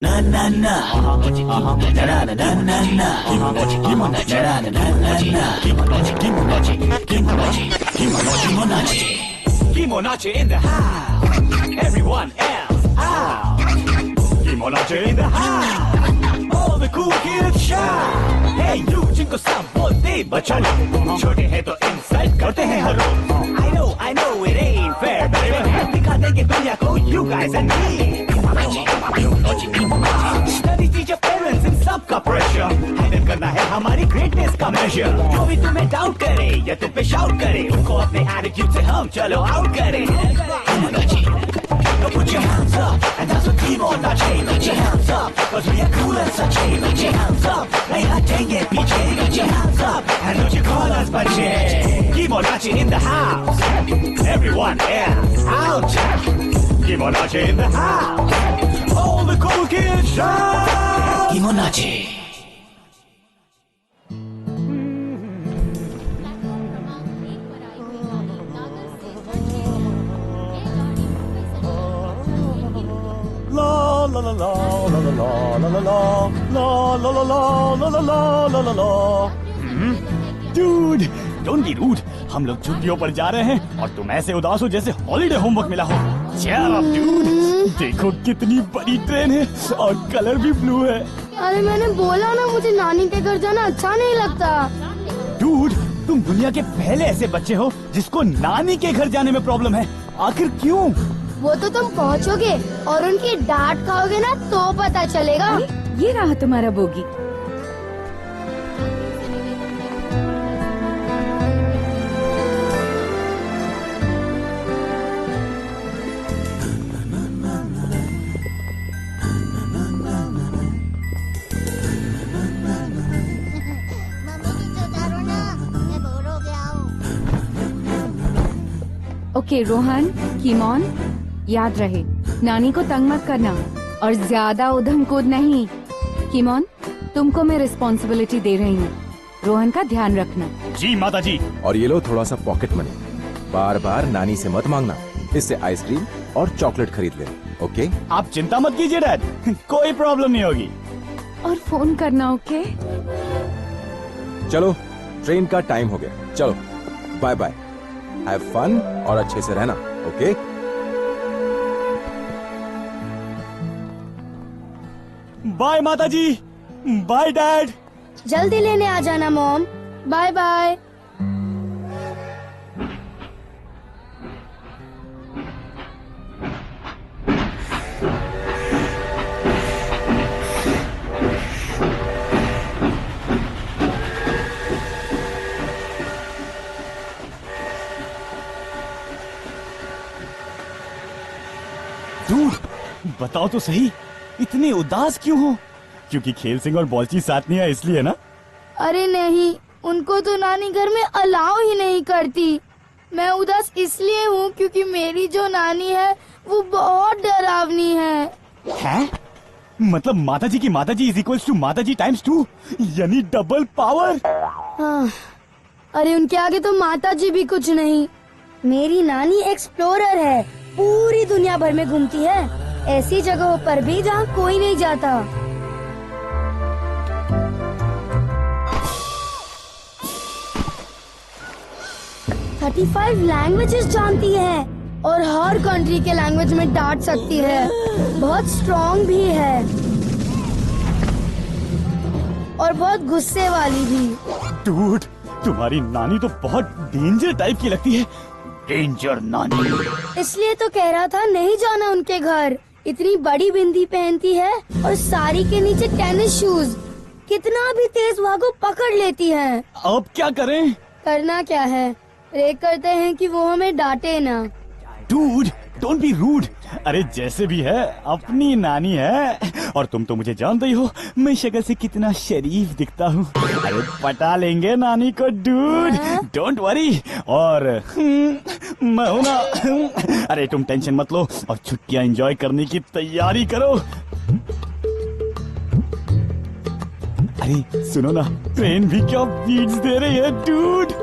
Na na na, na na na na na na, Kimonachi in the house, everyone else out. Kimonachi in the house, all the cool kids shout. Hey you जिनको सब बोलते बचन, छोटे हैं तो insult करते हैं हर रोज. I know it ain't fair, but दिखा देंगे दुनिया को you guys and me. Study teach your parents इन सब का pressure, हैंडल करना है हमारी greatness का measure. जो भी तुम्हें doubt करे या तुम पे shout करे, उनको अपने attitude से हम चलो out करें. Put your hands up, and that's what Kimonachi. Put your hands up, cause we are cool as such. Put your hands up, nahi hatenge piche. Put your hands up, and don't you call us bache. Kimonachi in the house, everyone else out. Kimonachi in the house, all the cool kids shout. Kimonachi. La la la la la la la la la la la la la la la la la la. Dude, don't be rude. हम लोग छुट्टियों पर जा रहे हैं और तुम ऐसे उदास हो जैसे हॉलीडे होमवर्क मिला हो. Cheer up, dude. देखो कितनी बड़ी ट्रेन है और कलर भी ब्लू है. अरे मैंने बोला ना मुझे नानी के घर जाना अच्छा नहीं लगता. Dude, तुम दुनिया के पहले ऐसे बच्चे हो जिसको नानी के घर जाने में प्रॉब्लम है. आखिर क्यों? वो तो तुम पहुंचोगे और उनकी डांट खाओगे ना तो पता चलेगा. ये रहा तुम्हारा बोगी. ओके रोहन, कीमोन, याद रहे नानी को तंग मत करना और ज्यादा उधम कूद नहीं. कीमोन, तुमको मैं रिस्पॉन्सिबिलिटी दे रही हूँ. रोहन का ध्यान रखना. जी माता जी. और ये लो थोड़ा सा पॉकेट मनी. बार बार नानी से मत मांगना. इससे आइसक्रीम और चॉकलेट खरीद लेना. ओके? आप चिंता मत कीजिए डैड, कोई प्रॉब्लम नहीं होगी. और फोन करना. ओके? चलो ट्रेन का टाइम हो गया. चलो बाय बाय. हैव फन और अच्छे से रहना. ओके? बाय माता जी. Bye dad. जल्दी लेने आ जाना मॉम. Bye bye. दूर बताओ तो सही, इतने उदास क्यों हो? क्योंकि खेल सिंह और बॉलची साथ नहीं है इसलिए ना? अरे नहीं, उनको तो नानी घर में अलाउ ही नहीं करती. मैं उदास इसलिए हूँ क्योंकि मेरी जो नानी है वो बहुत डरावनी है. हैं? मतलब माताजी की माताजी इज इक्वल्स टू माताजी टाइम्स 2, यानी डबल पावर. हाँ. अरे उनके आगे तो माताजी भी कुछ नहीं. मेरी नानी एक्सप्लोरर है, पूरी दुनिया भर में घूमती है, ऐसी जगहों पर भी जहाँ कोई नहीं जाता. थर्टी 35 लैंग्वेजेस जानती है और हर कंट्री के लैंग्वेज में डांट सकती है. बहुत स्ट्रॉन्ग भी है और बहुत गुस्से वाली भी. डूड, तुम्हारी नानी तो बहुत डेंजर टाइप की लगती है. डेंजर नानी. इसलिए तो कह रहा था नहीं जाना उनके घर. इतनी बड़ी बिंदी पहनती है और साड़ी के नीचे टेनिस शूज. कितना भी तेज भागो पकड़ लेती है. अब क्या करें? करना क्या है, प्रे करते हैं कि वो हमें डांटे ना. Dude, don't be rude. अरे जैसे भी है अपनी नानी है और तुम तो मुझे जानते ही हो मैं शक्ल से कितना शरीफ दिखता हूँ. अरे पटा लेंगे नानी को डूड, डोंट वरी. और मैं हूं ना. अरे तुम टेंशन मत लो और छुट्टियां एंजॉय करने की तैयारी करो. अरे सुनो ना, ट्रेन भी क्या बीट्स दे रही है dude.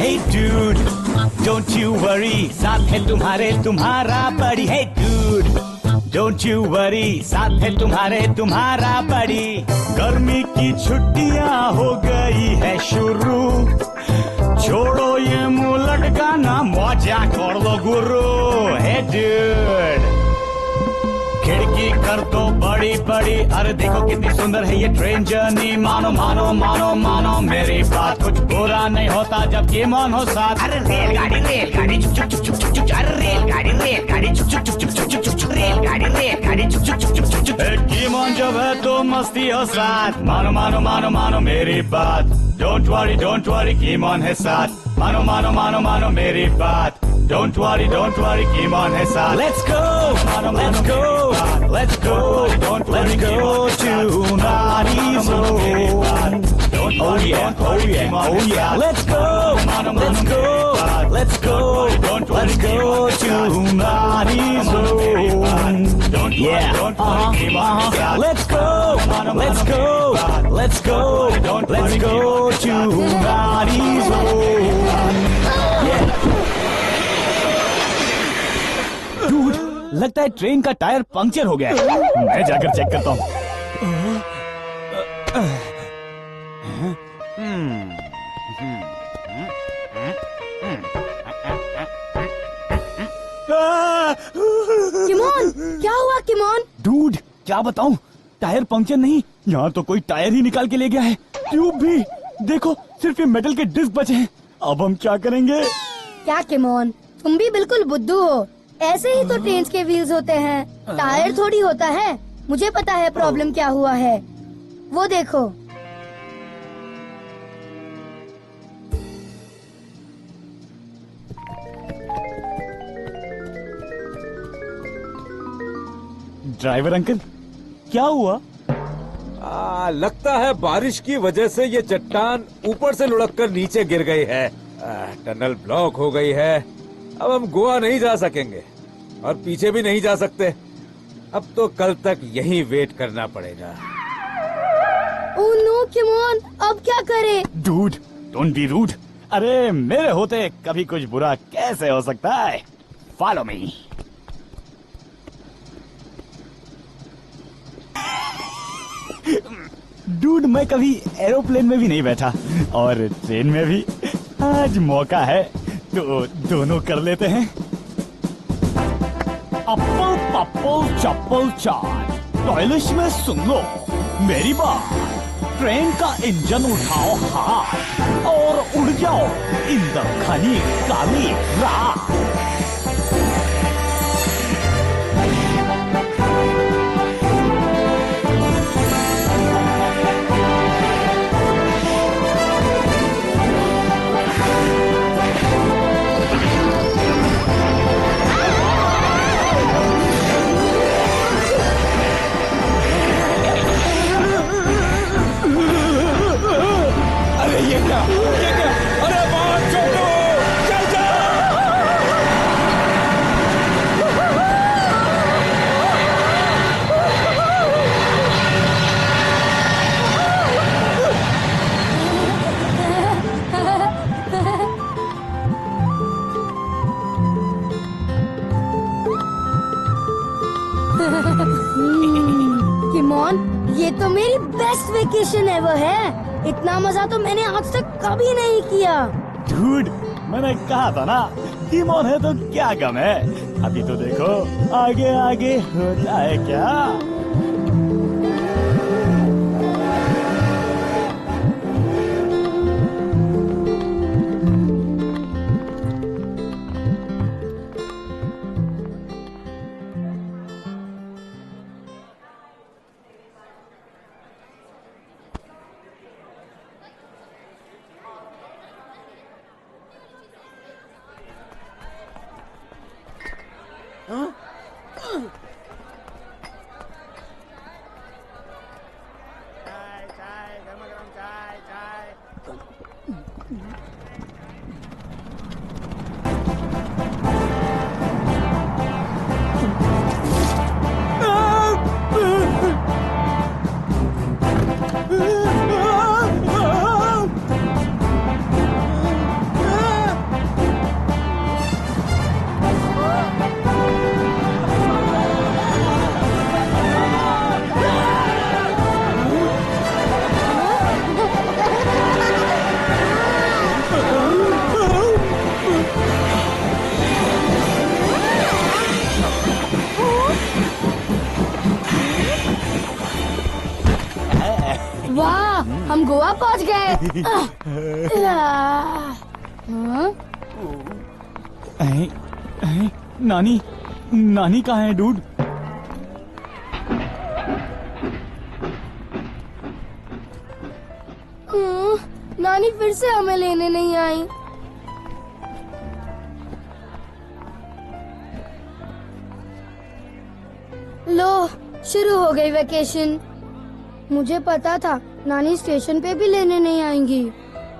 Hey dude, don't you worry, साथ है तुम्हारे तुम्हारा बड़ी. Hey dude, don't you worry, साथ है तुम्हारे तुम्हारा बड़ी. गर्मी की छुट्टियां हो गई है शुरू, छोड़ो ये मुंह लटकाना, मौजा कर लो गुरु. Hey dude, खिड़की कर दो बड़ी बड़ी, अरे देखो कितनी सुंदर है ये ट्रेन जर्नी. मानो मानो मानो मानो मेरी बात, कुछ बुरा नहीं होता जब कीमोन हो साथ. अरे रेलगाड़ी चुक चुक चुक चुक चुक, अरे रेलगाड़ी चुक चुक चुक चुक चुक चुक चुक, रेलगाड़ी चुक चुक चुक चुक चुक. कीमोन जब है तो मस्ती हो साथ. मानो मानो मानो मानो मेरी बात, डोंट वरी कीमोन है साथ. मानो मानो मानो मानो मेरी बात, don't worry कीमोन है साथ. Let's go let's go let's go to Nani's home. Oh yeah let's go let's go to Nani's home. Yeah let's go to Nani's home. Yeah. Dude, लगता है ट्रेन का टायर पंक्चर हो गया है. मैं जाकर चेक करता हूँ. किमोन, क्या हुआ किमोन? डूड, क्या बताऊँ, टायर पंक्चर नहीं, यहाँ तो कोई टायर ही निकाल के ले गया है. ट्यूब भी देखो, सिर्फ ये मेटल के डिस्क बचे हैं. अब हम क्या करेंगे? क्या किमोन, तुम भी बिल्कुल बुद्धू हो. ऐसे ही तो ट्रेन के व्हील्स होते हैं, टायर थोड़ी होता है. मुझे पता है प्रॉब्लम क्या हुआ है. वो देखो. ड्राइवर अंकल, क्या हुआ? लगता है बारिश की वजह से ये चट्टान ऊपर से लुढ़क कर नीचे गिर गई है. टनल ब्लॉक हो गई है. अब हम गोवा नहीं जा सकेंगे और पीछे भी नहीं जा सकते. अब तो कल तक यहीं वेट करना पड़ेगा. ओह नो किमोन, अब क्या करें? Dude, don't be rude. अरे मेरे होते कभी कुछ बुरा कैसे हो सकता है? Follow me. डूड, मैं कभी एरोप्लेन में भी नहीं बैठा और ट्रेन में भी. आज मौका है तो दोनों कर लेते हैं. अप्पल पप्पल चप्पल चाट, टॉयलिश में सुन लो मेरी बात. ट्रेन का इंजन उठाओ हाथ और उड़ जाओ इन द घनी काली रात. अरे बात छोड़ो, चल जा. किमोन, ये तो मेरी बेस्ट वेकेशन एवर है. इतना मजा तो मैंने आज तक कभी नहीं किया. डूड, मैंने कहा था ना, कीमोन है तो क्या गम है. अभी तो देखो आगे आगे होता है क्या. हम गोवा पहुंच गए। हाँ? नानी नानी कहाँ है डूड? नानी फिर से हमें लेने नहीं आई। लो, शुरू हो गई वेकेशन। मुझे पता था नानी स्टेशन पे भी लेने नहीं आएंगी।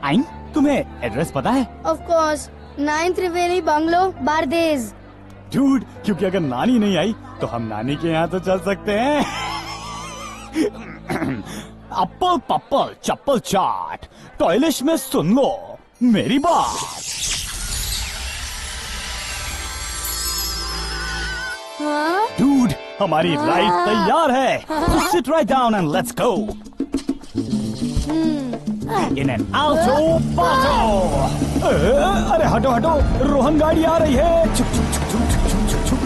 आइन, तुम्हें एड्रेस पता है? Of course, 9 Triveni bungalow, Bardez. Dude, क्योंकि अगर नानी नहीं आई तो हम नानी के यहाँ तो चल सकते हैं। अप्पल पप्पल चप्पल चाट, टॉयलेट में सुन लो मेरी बात। हाँ? डूड, हमारी राइड तैयार है। Sit right down and let's go in an Alto पाल्टो। अरे हटो हटो, रोहन गाड़ी आ रही है। छुक छुक छुक छुक छुक छुक छुक।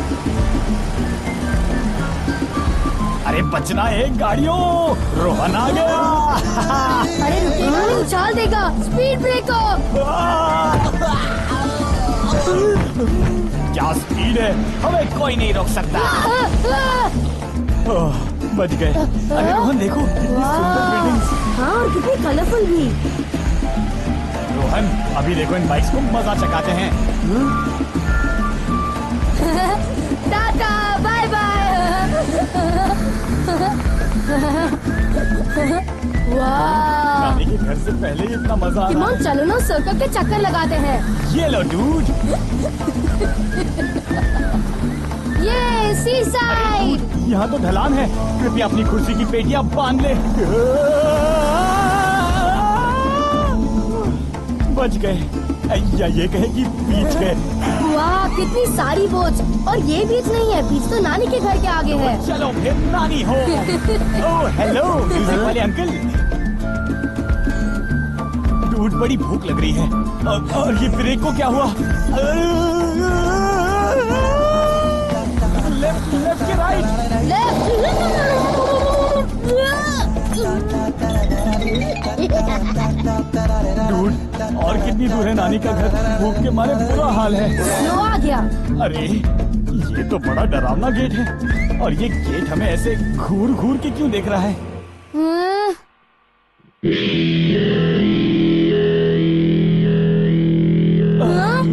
अरे बचना है गाड़ियों, रोहन आ गया। अरे रुकेगा नहीं, उछाल देगा। Speed breaker. क्या स्पीड है, हमें कोई नहीं रोक सकता। ओह, बच गए। अरे रोहन देखो, कितनी सुंदर बिल्डिंग्स। हाँ, और कितनी कलरफुल भी। रोहन, अभी देखो इन बाइक्स को मजा चकाते हैं। Tata, bye bye. वाह, नानी के घर से पहले ही इतना मजा आ रहा किमोन, चलो ना सर्कल के चक्कर लगाते हैं। है। ये लो डूड। ये सी साइड। यहाँ तो ढलान है, कृपया अपनी कुर्सी की पेटियां बांध ले। बच गए, या ये कहे कि बीच गए। वाह, कितनी सारी बोझ। और ये बीच नहीं है, बीच तो नानी के घर के आगे है। चलो फिर नानी हो। ओह हेलो म्यूजिक वाले अंकल। डूड, बड़ी भूख लग रही है। और ये ब्रेक को क्या हुआ? लेफ्ट लेफ्ट के राइट। डूड, और कितनी दूर है नानी का घर? भूख के मारे बुरा हाल है। स्नो आ गया। अरे ये तो बड़ा डरावना गेट है, और ये गेट हमें ऐसे घूर घूर के क्यों देख रहा है? हाँ? हाँ?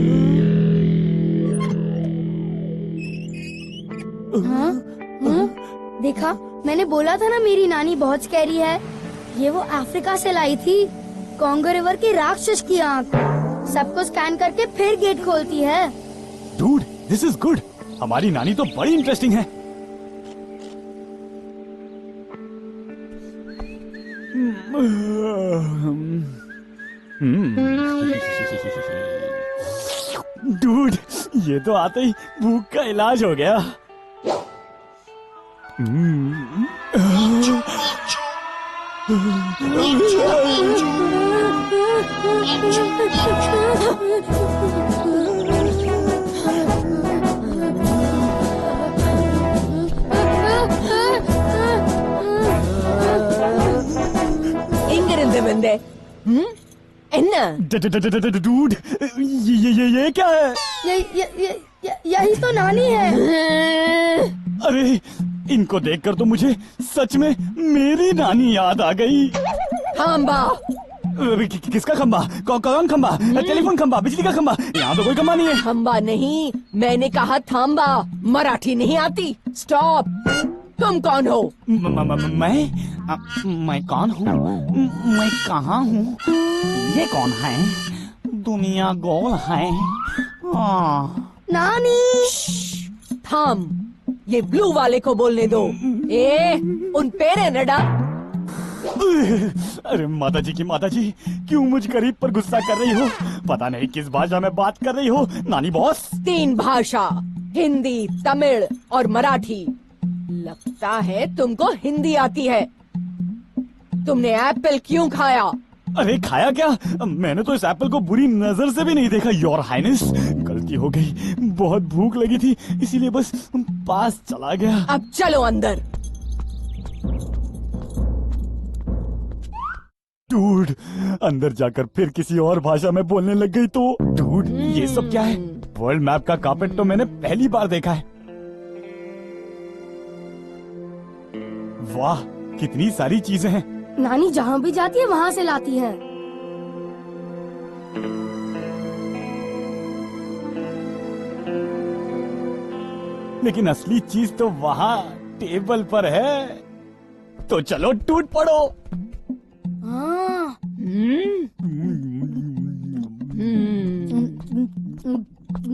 हाँ? हाँ? देखा, मैंने बोला था ना मेरी नानी बहुत स्कैरी है। ये वो अफ्रीका से लाई थी, कॉन्गो रिवर की राक्षस की आंख। सबको स्कैन करके फिर गेट खोलती है। Dude, this is good. हमारी नानी तो बड़ी इंटरेस्टिंग है। डूड, ये तो आते ही भूख का इलाज हो गया। ഇങ്ങനെന്ത് ബന്ധേ എന്നാ डूड, ये क्या है? यही तो नानी है। अरे इनको देखकर तो मुझे सच में मेरी नानी याद आ गई। थांबा किसका खंबा? कौन खंबा? टेलीफोन खंबा, बिजली का खंबा? यहाँ तो कोई खंबा नहीं है। थांबा नहीं, मैंने कहा थांबा। मराठी नहीं आती? स्टॉप। तुम कौन हो? मैं कौन हूँ? मैं कहाँ हूँ? ये कौन है? दुनिया गोल है। नानी। थाम, ये ब्लू वाले को बोलने दो। ए, उन पेरे नडा। अरे माता जी, क्यों मुझ गरीब पर गुस्सा कर रही हो? पता नहीं किस भाषा में बात कर रही हो नानी बॉस। 3 भाषा, हिंदी, तमिल और मराठी। लगता है तुमको हिंदी आती है। तुमने एप्पल क्यों खाया? अरे खाया क्या? मैंने तो इस एप्पल को बुरी नजर से भी नहीं देखा योर हाइनेस। गलती हो गई, बहुत भूख लगी थी, इसीलिए बस पास चला गया। अब चलो अंदर। डूड, अंदर जाकर फिर किसी और भाषा में बोलने लग गई तो। डूड, ये सब क्या है? वर्ल्ड मैप का कार्पेट तो मैंने पहली बार देखा है। वाह, कितनी सारी चीजें हैं। नानी जहाँ भी जाती है वहाँ से लाती है। लेकिन असली चीज तो वहाँ टेबल पर है। तो चलो टूट पड़ो। हाँ।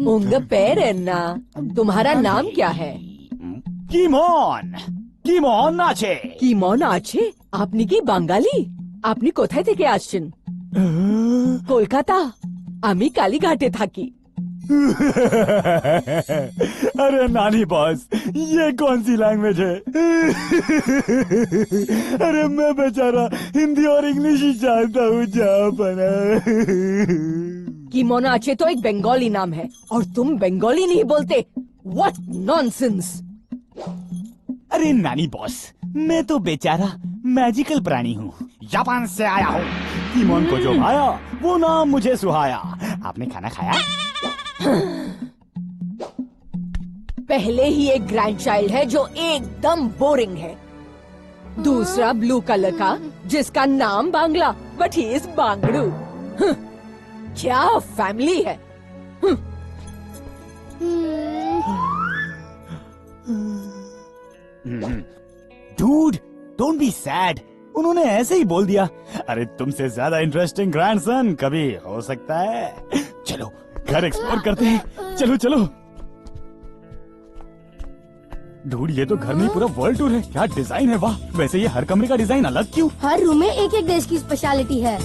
उंग पेरेन्ना, तुम्हारा नाम क्या है? कीमोन, कीमोन नाचे। কিমন আছে? আপনি কি বাঙালি? আপনি কোথায় থেকে আসছেন? কলকাতা। আমি কালীঘাটে থাকি। अरे नानी बॉस, ये कौन सी लैंग्वेज है? अरे मैं बेचारा हिंदी और इंग्लिश ही जानता हूँ जापना। किमोन आचे तो एक बंगाली नाम है और तुम बंगाली नहीं बोलते। What nonsense! अरे नानी बॉस, मैं तो बेचारा मैजिकल प्राणी हूँ, जापान से आया हूँ। कीमोन को जो आया वो नाम मुझे सुहाया। आपने खाना खाया? पहले ही एक ग्रैंड चाइल्ड है जो एकदम बोरिंग है। दूसरा ब्लू कलर का जिसका नाम बांग्ला, बट ही इज बांगड़ू। क्या फैमिली है। डूड, डोंट बी सैड, उन्होंने ऐसे ही बोल दिया। अरे तुमसे ज्यादा इंटरेस्टिंग ग्रैंडसन कभी हो सकता है। चलो घर एक्सप्लोर करते हैं। चलो चलो। डूड, ये तो घर नहीं पूरा वर्ल्ड टूर है। क्या डिजाइन है, वाह। वैसे ये हर कमरे का डिजाइन अलग क्यों? हर रूम में एक एक देश की स्पेशलिटी है।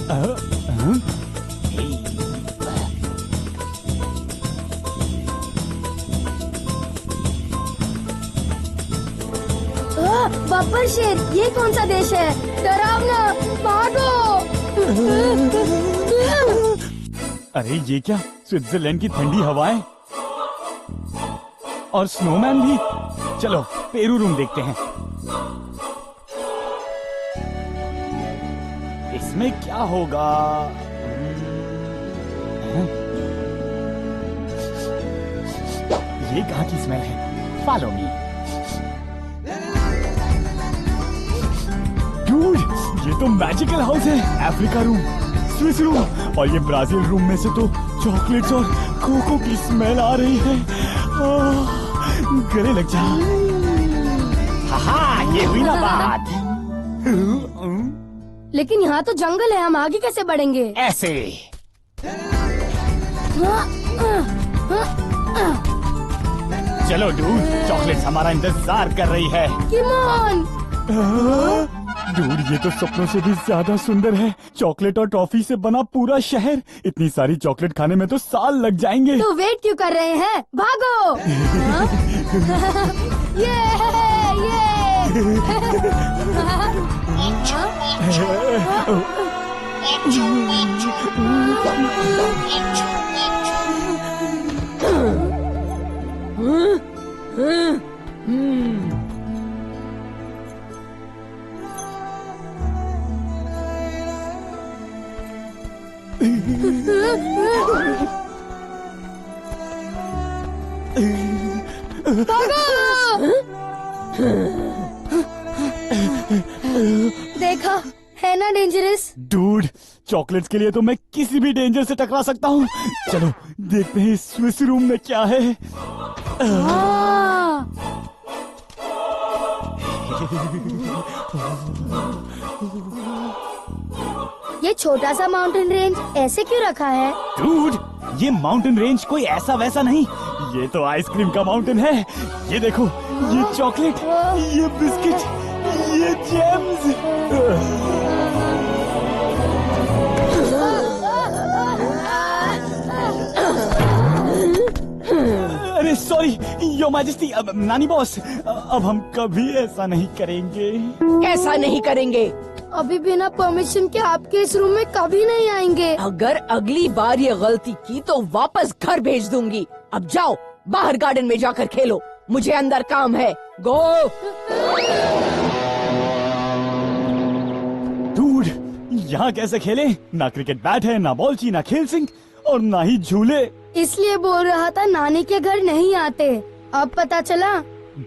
बब्बर शेर, ये कौन सा देश है? डरावना, भागो। अरे ये क्या, स्विट्जरलैंड की ठंडी हवाएं और स्नोमैन भी। चलो पेरू रूम देखते हैं। इसमें क्या होगा? ये कहाँ की स्मेल है? Follow me. डूड, ये तो मैजिकल हाउस है। अफ्रीका रूम, स्विस रूम और ये ब्राजील रूम में से तो चॉकलेट्स और कोको की स्मेल आ रही है। गले लग जा। हाँ, ये हुई ना बात। लेकिन यहाँ तो जंगल है, हम आगे कैसे बढ़ेंगे? ऐसे। चलो डूड, चॉकलेट्स हमारा इंतजार कर रही है। किमोन। डूड, ये तो सपनों से भी ज्यादा सुंदर है। चॉकलेट और टॉफी से बना पूरा शहर। इतनी सारी चॉकलेट खाने में तो साल लग जाएंगे। तो वेट क्यों कर रहे हैं? भागो। ये देखा है ना डेंजरस? डूड, चॉकलेट्स के लिए तो मैं किसी भी डेंजर से टकरा सकता हूँ। चलो देखते हैं इस स्विस रूम में क्या है। ये छोटा सा माउंटेन रेंज ऐसे क्यों रखा है? डूड, ये माउंटेन रेंज कोई ऐसा वैसा नहीं, ये तो आइसक्रीम का माउंटेन है। ये देखो, ये चॉकलेट, ये बिस्किट, ये जेम्स। अरे सॉरी योर मैजेस्टी, नानी बॉस, अब हम कभी ऐसा नहीं करेंगे। कैसा नहीं करेंगे? अभी बिना परमिशन के आपके इस रूम में कभी नहीं आएंगे। अगर अगली बार ये गलती की तो वापस घर भेज दूंगी। अब जाओ, बाहर गार्डन में जाकर खेलो, मुझे अंदर काम है। गो। डूड, यहाँ कैसे खेलें? ना क्रिकेट बैट है, ना बॉल ची, ना खेल सिंह और ना ही झूले। इसलिए बोल रहा था नानी के घर नहीं आते, अब पता चला।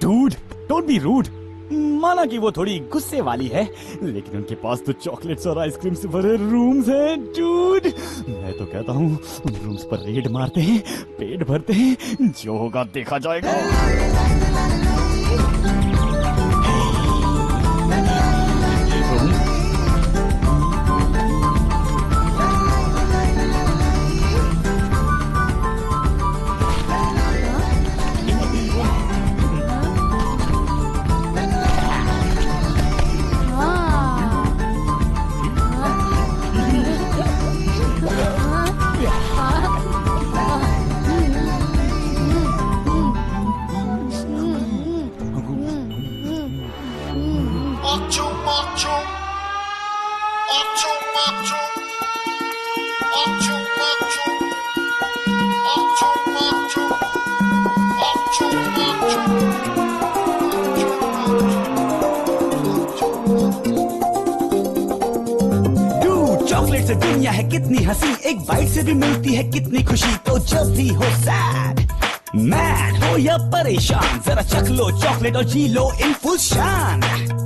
Dude, don't be rude. माना कि वो थोड़ी गुस्से वाली है, लेकिन उनके पास तो चॉकलेट्स और आइसक्रीम से भरे रूम्स हैं। डूड, मैं तो कहता हूँ उन रूम्स पर रेड मारते हैं, पेट भरते हैं, जो होगा देखा जाएगा। चॉकलेट से दुनिया है कितनी हंसी, एक बाइट से भी मिलती है कितनी खुशी। तो जब भी हो सैड, मैड हो या परेशान, जरा चख लो चॉकलेट और जी लो इन फुल शान।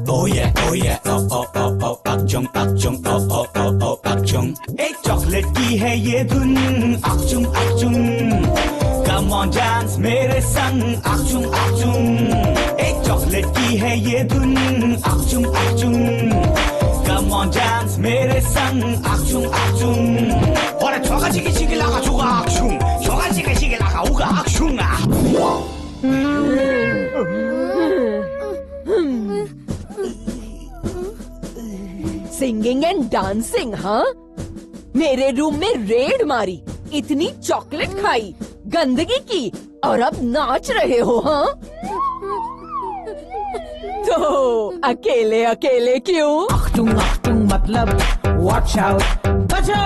Oh yeah, oh yeah, oh oh oh oh, akchung akchung, oh oh oh oh, akchung। एक चॉकलेट की है ये धुन, akchung akchung। Come on dance मेरे संग, akchung akchung। एक चॉकलेट की है ये धुन, akchung akchung। Come on dance मेरे संग, akchung akchung। और छोगा चिकी चिकी लगा छोगा akchung, छोगा चिकी चिकी लगा उगा akchung आ। सिंगिंग एंड डांसिंग, हाँ? मेरे रूम में रेड मारी, इतनी चॉकलेट खाई, गंदगी की, और अब नाच रहे हो, हाँ? तो अकेले अकेले क्यों? अख्तुंग अख्तुंग मतलब वॉच आउट, बचो।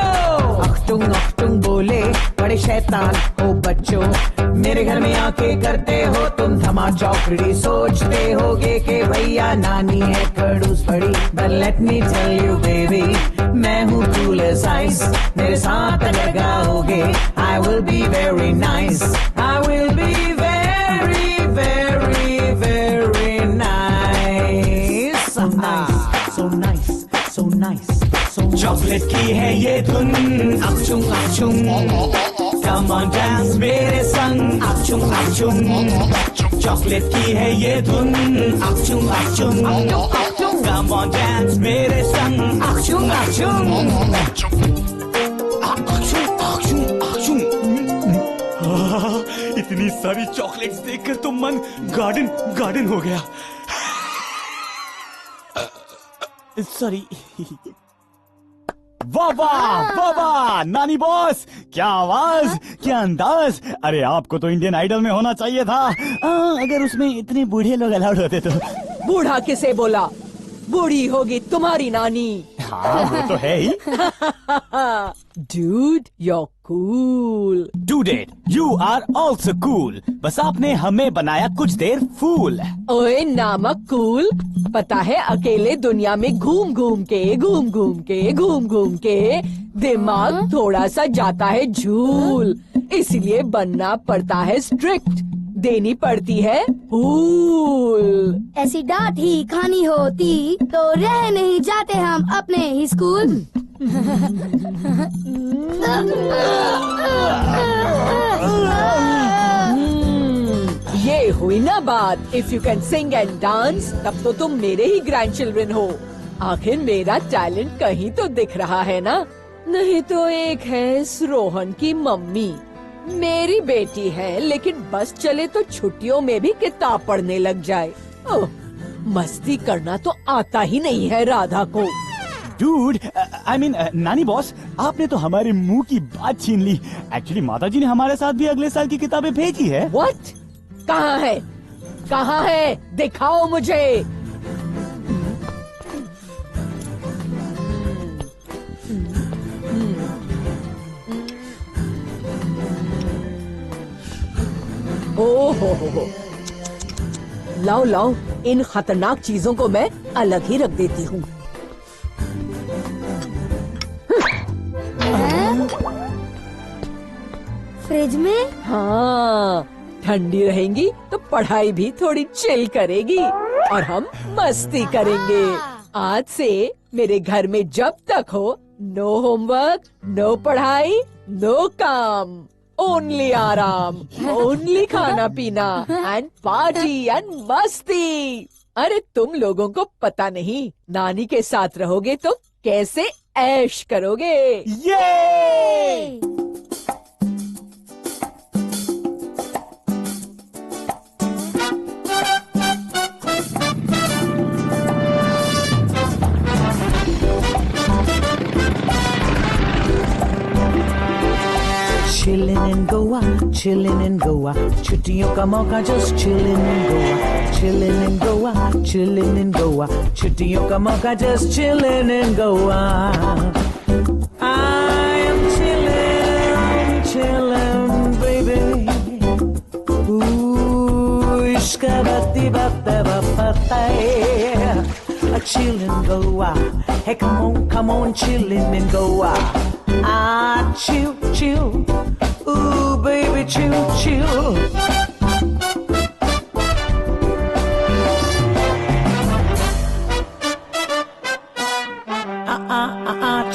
अख्तुंग अख्तुंग बोले बड़े शैतान हो बच्चों, मेरे घर में आके करते हो तुम धमा चौकड़ी, सोचते होगे कि भैया नानी है खड़ूस पड़ी। But let me tell you baby, मैं हूँ कूल एज आइस, मेरे साथ अगर गाओगे I will be very nice, I will be very very very nice, so nice, so nice, so nice, so nice। Chocolate की है ये धुन, akchung akchung। Come on dance मेरे संग, akchung akchung। चॉकलेट की है ये धुन, akchung akchung। Come on dance मेरे संग, akchung akchung। akchung akchung akchung। इतनी सारी चॉकलेट्स देखकर तो मन गार्डन गार्डन हो गया। सॉरी। वाह वाह वाह वाह, नानी बॉस, क्या आवाज, क्या अंदाज। अरे आपको तो इंडियन आइडल में होना चाहिए था। अगर उसमें इतने बूढ़े लोग अलाउड होते तो। बूढ़ा किसे बोला? बूढ़ी होगी तुम्हारी नानी। हाँ वो तो है ही। Dude, you're cool. Dude, you are also cool। बस आपने हमें बनाया कुछ देर फूल। ओए नामक कूल, पता है अकेले दुनिया में घूम घूम के दिमाग थोड़ा सा जाता है झूल, इसलिए बनना पड़ता है स्ट्रिक्ट, देनी पड़ती है फूल। ऐसी डांट ही खानी होती तो रह नहीं जाते हम अपने ही स्कूल। ये हुई ना बात। If you can sing and dance, तब तो तुम मेरे ही ग्रैंड चिल्ड्रन हो। आखिर मेरा टैलेंट कहीं तो दिख रहा है ना? नहीं तो एक है इस रोहन की मम्मी, मेरी बेटी है, लेकिन बस चले तो छुट्टियों में भी किताब पढ़ने लग जाए। ओह, मस्ती करना तो आता ही नहीं है राधा को। Dude, I mean, नानी बॉस, आपने तो हमारे मुंह की बात छीन ली। एक्चुअली माताजी ने हमारे साथ भी अगले साल की किताबें भेजी है। What? कहाँ है? कहाँ है? दिखाओ मुझे। ओहो, लाओ लाओ, इन खतरनाक चीजों को मैं अलग ही रख देती हूँ। फ्रिज में? हाँ, ठंडी रहेंगी तो पढ़ाई भी थोड़ी चिल करेगी और हम मस्ती करेंगे। आज से मेरे घर में जब तक हो, नो होमवर्क, नो पढ़ाई, नो काम, ओनली आराम, ओनली खाना पीना एंड पार्टी एंड मस्ती। अरे तुम लोगों को पता नहीं, नानी के साथ रहोगे तो कैसे ऐश करोगे। ये Chillin' in Goa, chillin' in Goa. छुट्टियों का मौका just chillin' in Goa. Chillin' in Goa, chillin' in Goa. छुट्टियों का मौका just chillin' in Goa. I am chillin', baby. Ooh, ishka batti batta batta. Chillin' Goa. Hey, come on, chillin' in Goa. Ah, chill, chill. Ooh, baby, chill, chill.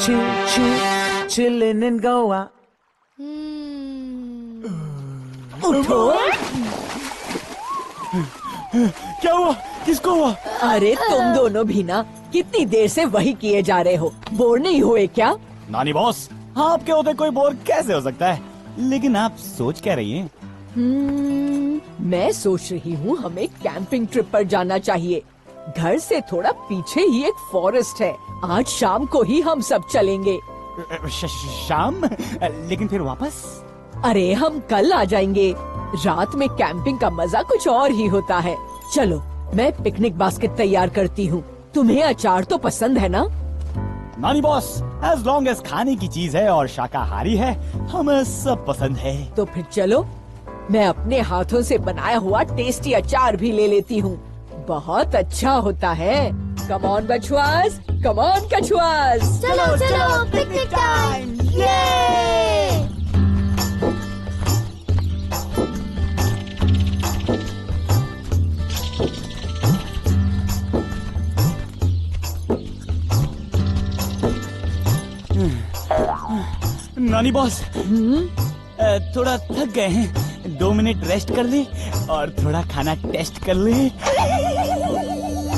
Chill, chill, chillin' in Goa. उठो। क्या हुआ? किसको हुआ? अरे तुम दोनों भी ना कितनी देर से वही किए जा रहे हो, बोर नहीं हुए क्या? नानी बॉस, आपके होते कोई बोर कैसे हो सकता है? लेकिन आप सोच क्या रही हैं? मैं सोच रही हूँ हमें कैंपिंग ट्रिप पर जाना चाहिए। घर से थोड़ा पीछे ही एक फॉरेस्ट है। आज शाम को ही हम सब चलेंगे। शाम? लेकिन फिर वापस? अरे हम कल आ जाएंगे। रात में कैंपिंग का मजा कुछ और ही होता है। चलो, मैं पिकनिक बास्केट तैयार करती हूँ। तुम्हें अचार तो पसंद है ना? नानी बॉस, एज लॉन्ग एज खाने की चीज है और शाकाहारी है, हमें सब पसंद है। तो फिर चलो, मैं अपने हाथों से बनाया हुआ टेस्टी अचार भी ले लेती हूँ। बहुत अच्छा होता है। कम ऑन बछुआस, कम ऑन कछुआस। चलो चलो, पिकनिक टाइम। ये नानी बॉस, थोड़ा थक गए हैं, 2 मिनट रेस्ट कर ले और थोड़ा खाना टेस्ट कर ले।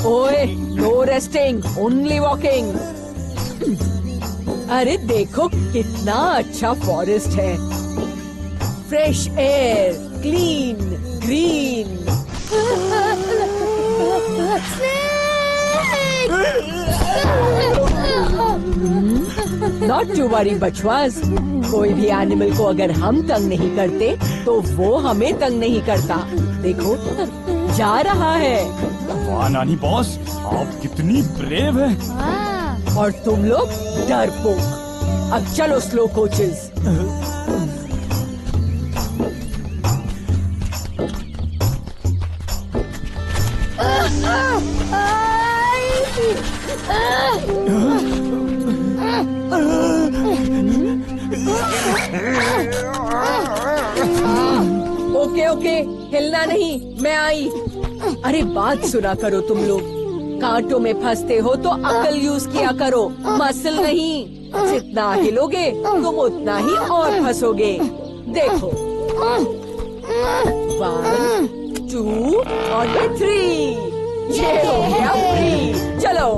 ओए, नो रेस्टिंग, ओनली वॉकिंग। अरे देखो कितना अच्छा फॉरेस्ट है। Fresh air, clean, green. Not to worry बछवास, कोई भी एनिमल को अगर हम तंग नहीं करते तो वो हमें तंग नहीं करता। देखो, जा रहा है। वाह नानी बॉस, आप कितनी ब्रेव हैं। और तुम लोग डरपोक। अब चलो स्लो कोचेस। ओके ओके, हिलना नहीं, मैं आई। अरे बात सुना करो तुम लोग। कांटों में फंसते हो तो अकल यूज किया करो, मसल नहीं। जितना हिलोगे तुम उतना ही और फंसोगे। देखो, 1, 2 और ये 3। ये हो गया फ्री। चलो।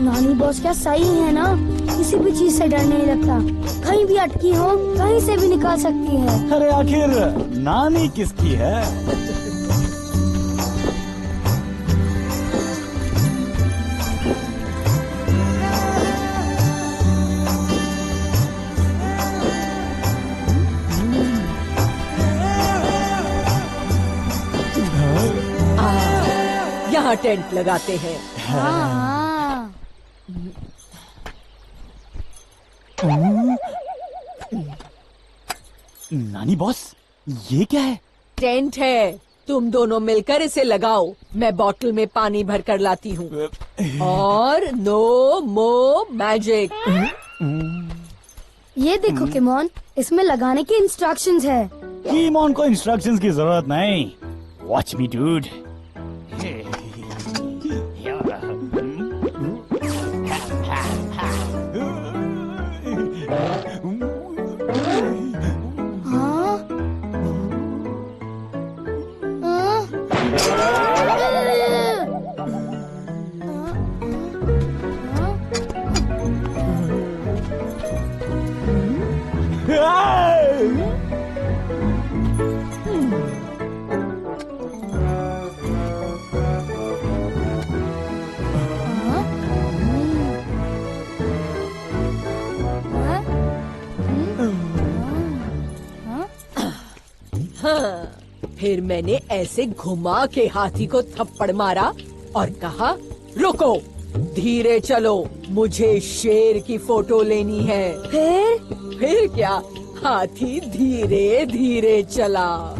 नानी बॉस क्या सही है ना? किसी भी चीज से डर नहीं लगता। कहीं भी अटकी हो, कहीं से भी निकाल सकती है। अरे आखिर नानी किसकी है? यहाँ टेंट लगाते हैं। हाँ। नानी बॉस, ये क्या है? टेंट है, तुम दोनों मिलकर इसे लगाओ। मैं बॉटल में पानी भर कर लाती हूँ। और नो मो मैजिक। ये देखो किमोन, इसमें लगाने की इंस्ट्रक्शंस है। कीमोन को इंस्ट्रक्शंस की जरूरत नहीं। वॉच मी डूड। हाँ? हाँ, फिर मैंने ऐसे घुमा के हाथी को थप्पड़ मारा और कहा रुको, धीरे चलो, मुझे शेर की फोटो लेनी है। फिर क्या, हाथी धीरे धीरे चला।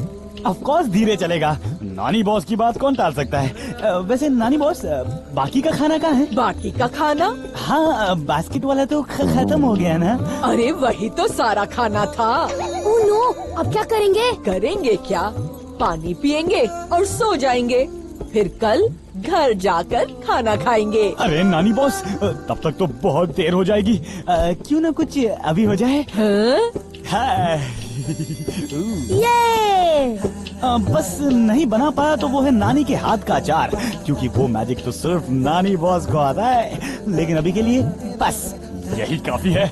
ऑफ कोर्स धीरे चलेगा, नानी बॉस की बात कौन टाल सकता है। वैसे नानी बॉस, बाकी का खाना कहाँ है? बाकी का खाना? हाँ, बास्केट वाला तो खत्म हो गया ना। अरे वही तो सारा खाना था। ओह नो, अब क्या करेंगे? करेंगे क्या, पानी पिएंगे और सो जाएंगे, फिर कल घर जाकर खाना खाएंगे। अरे नानी बॉस, तब तक तो बहुत देर हो जाएगी। क्यों ना कुछ अभी हो जाए। हाँ? ये बस नहीं बना पाया तो वो है नानी के हाथ का अचार, क्योंकि वो मैजिक तो सिर्फ नानी बॉस को आता है। लेकिन अभी के लिए बस यही काफी है।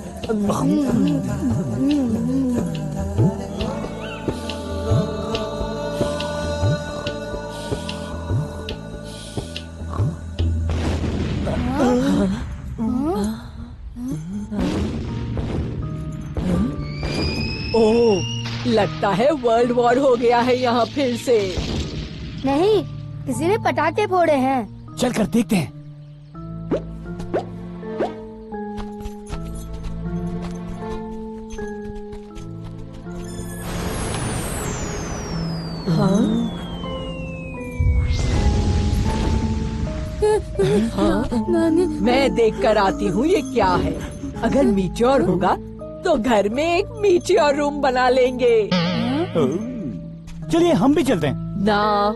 ओह, लगता है वर्ल्ड वॉर हो गया है यहाँ फिर से। नहीं, किसी ने पटाखे फोड़े हैं। चल कर देखते हैं। मैं देख कर आती हूँ ये क्या है। अगर मीटियोर होगा तो घर में एक मीटियोर रूम बना लेंगे। चलिए हम भी चलते हैं। ना,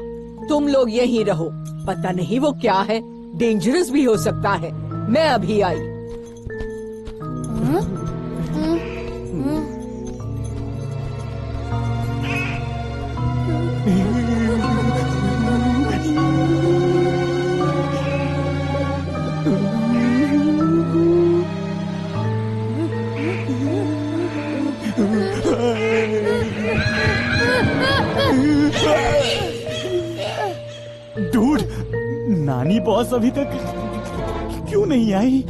तुम लोग यहीं रहो, पता नहीं वो क्या है, डेंजरस भी हो सकता है। मैं अभी आई। डूड, नानी बॉस अभी तक क्यों नहीं आई?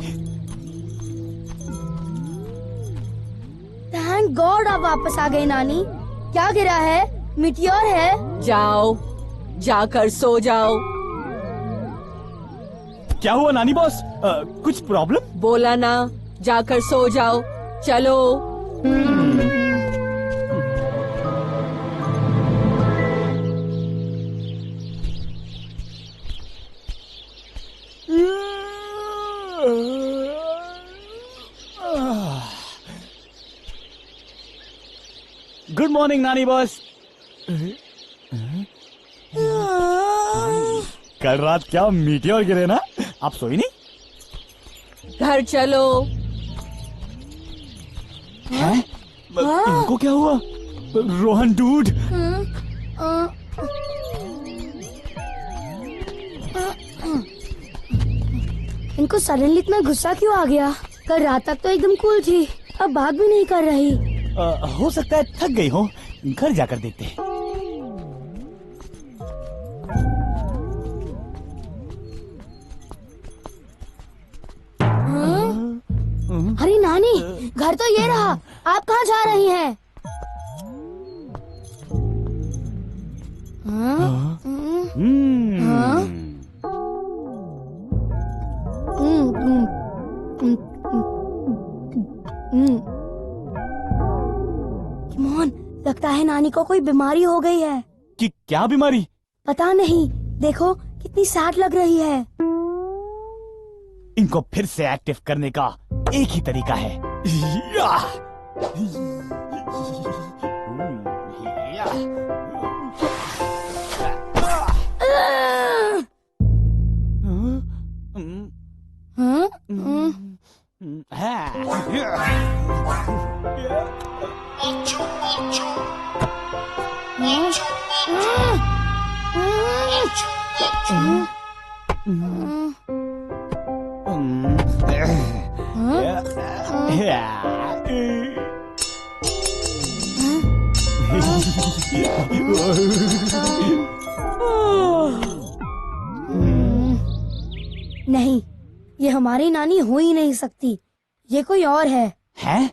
थैंक गॉड आप वापस आ गए नानी। क्या गिरा है? मीटियोर है? जाओ, जाकर सो जाओ। क्या हुआ नानी बॉस? कुछ प्रॉब्लम? बोला ना, जाकर सो जाओ। चलो। गुड मॉर्निंग नानी बॉस। कल रात क्या मीटियोर गिरे ना? आप सोई नहीं? घर चलो। हैं? इनको क्या हुआ? रोहन डूड, इनको सडनली इतना गुस्सा क्यों आ गया? कल रात तक तो एकदम कूल थी, अब बात भी नहीं कर रही। हो सकता है थक गई हो। घर जाकर देखते हैं। अरे नानी, घर तो ये रहा। आप कहाँ जा रही हैं? किमोन, लगता है नानी को कोई बीमारी हो गई है। कि क्या बीमारी? पता नहीं, देखो कितनी सैड लग रही है। इनको फिर से एक्टिव करने का एक ही तरीका है। नहीं, ये हमारी नानी हो ही नहीं सकती। ये कोई और है। हैं?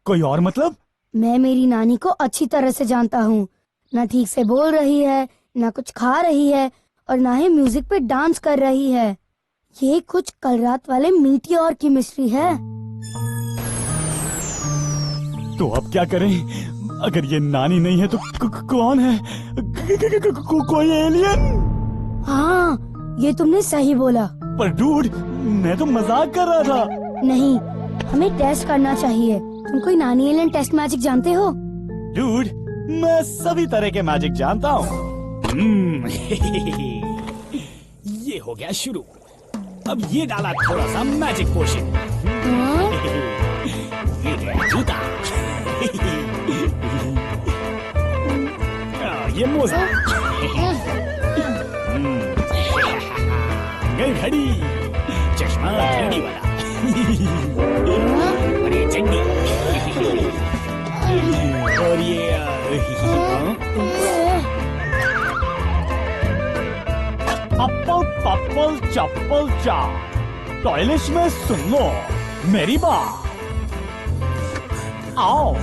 कोई और मतलब? मैं मेरी नानी को अच्छी तरह से जानता हूँ। ना ठीक से बोल रही है, ना कुछ खा रही है, और ना ही म्यूजिक पे डांस कर रही है। ये कुछ कल रात वाले मीठी और केमिस्ट्री है। तो अब क्या करें? अगर ये नानी नहीं है तो कौन है? कोई एलियन? हाँ, ये तुमने सही बोला। पर डूड, मैं तो मजाक कर रहा था। नहीं, हमें टेस्ट करना चाहिए। तुम कोई नानी एलियन टेस्ट मैजिक जानते हो? डूड, मैं सभी तरह के मैजिक जानता हूँ। ये हो गया शुरू। अब ये डाला थोड़ा सा मैजिक पोशन। ये गया जूता। ये मोजा। गई घड़ी, चश्मा 3D वाला, और ये चड्डी, और ये अप्पल पप्पल चप्पल चा, टॉयलेट में सुन लो मेरी बात। आओ।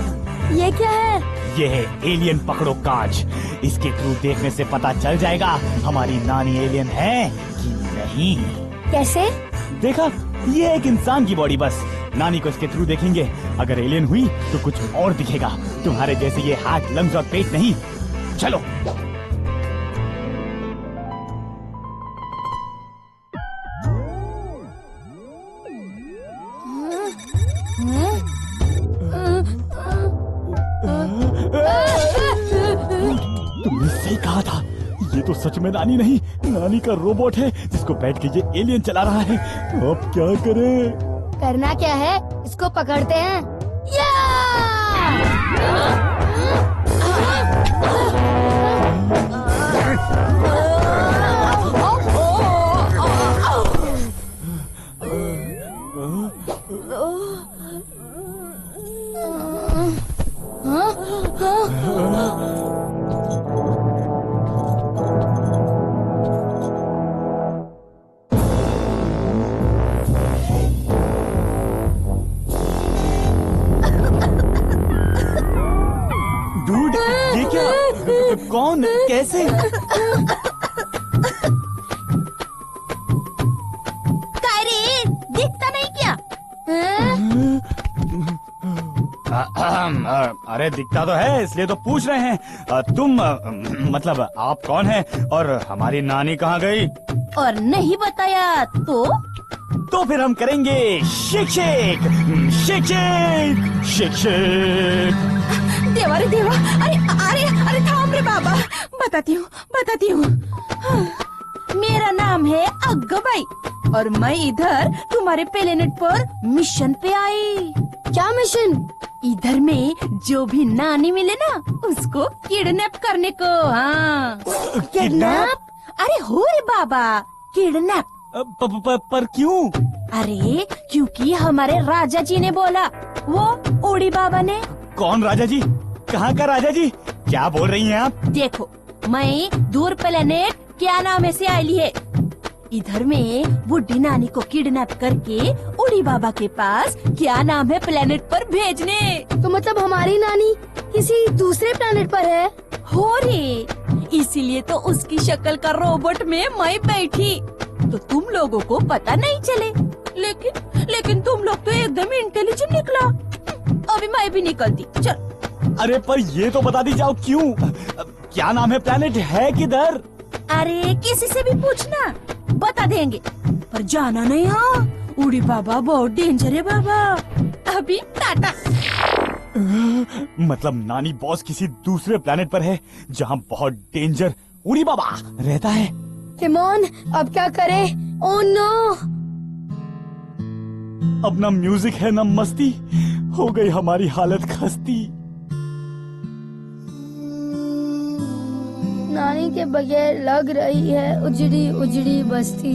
ये क्या है? ये है एलियन पकड़ो कांच। इसके थ्रू देखने से पता चल जाएगा हमारी नानी एलियन है कि नहीं। कैसे? देखा, ये एक इंसान की बॉडी बस। नानी को इसके थ्रू देखेंगे। अगर एलियन हुई तो कुछ और दिखेगा। तुम्हारे जैसे ये हार्ट, लंग्स और पेट नहीं। चलो। तुमने सही कहा था। ये तो सच में नानी नहीं, नानी का रोबोट है जिसको बैठ के ये एलियन चला रहा है। अब क्या करें? करना क्या है? इसको पकड़ते हैं। या! डूड, ये क्या? कौन? कैसे? दिखता नहीं क्या? अरे दिखता तो है, इसलिए तो पूछ रहे हैं। तुम मतलब आप कौन है और हमारी नानी कहाँ गई? और नहीं बताया तो फिर हम करेंगे shake shake shake shake shake shake. देवा रे देवा, अरे अरे अरे थाम रे बाबा, बताती हूँ। मेरा नाम है अग्गबाई और मैं इधर तुम्हारे प्लेनेट पर मिशन पे आई। क्या मिशन? इधर में जो भी नानी मिले ना उसको किडनैप करने को। हाँ, किडनैप? अरे हो रे बाबा, किडनैप। पर क्यों? अरे क्योंकि हमारे राजा जी ने बोला। वो ओडी बाबा ने। कौन राजा जी? कहाँ का राजा जी? क्या बोल रही हैं आप? देखो, मैं दूर प्लेनेट क्या नाम से आई है। इधर में बुढ़ी नानी को किडनैप करके उड़ी बाबा के पास क्या नाम है प्लेनेट पर भेजने। तो मतलब हमारी नानी किसी दूसरे प्लेनेट पर है? हो रे, इसीलिए तो उसकी शक्ल का रोबोट में मैं बैठी तो तुम लोगों को पता नहीं चले। लेकिन तुम लोग तो एकदम इंटेलिजेंट निकला। अभी मैं भी निकलती, चल। अरे पर ये तो बता दी जाओ क्यों? क्या नाम है? प्लेनेट है किधर? अरे किसी से भी पूछना, बता देंगे, पर जाना नहीं। हाँ, उड़ी बाबा बहुत डेंजर है बाबा। अभी टाटा। मतलब नानी बॉस किसी दूसरे प्लेनेट पर है जहाँ बहुत डेंजर उड़ी बाबा रहता है। किमोन, अब क्या करें? Oh no! अब ना म्यूजिक है ना मस्ती, हो गई हमारी हालत खस्ती। नानी के बगैर लग रही है उजड़ी उजड़ी बस्ती।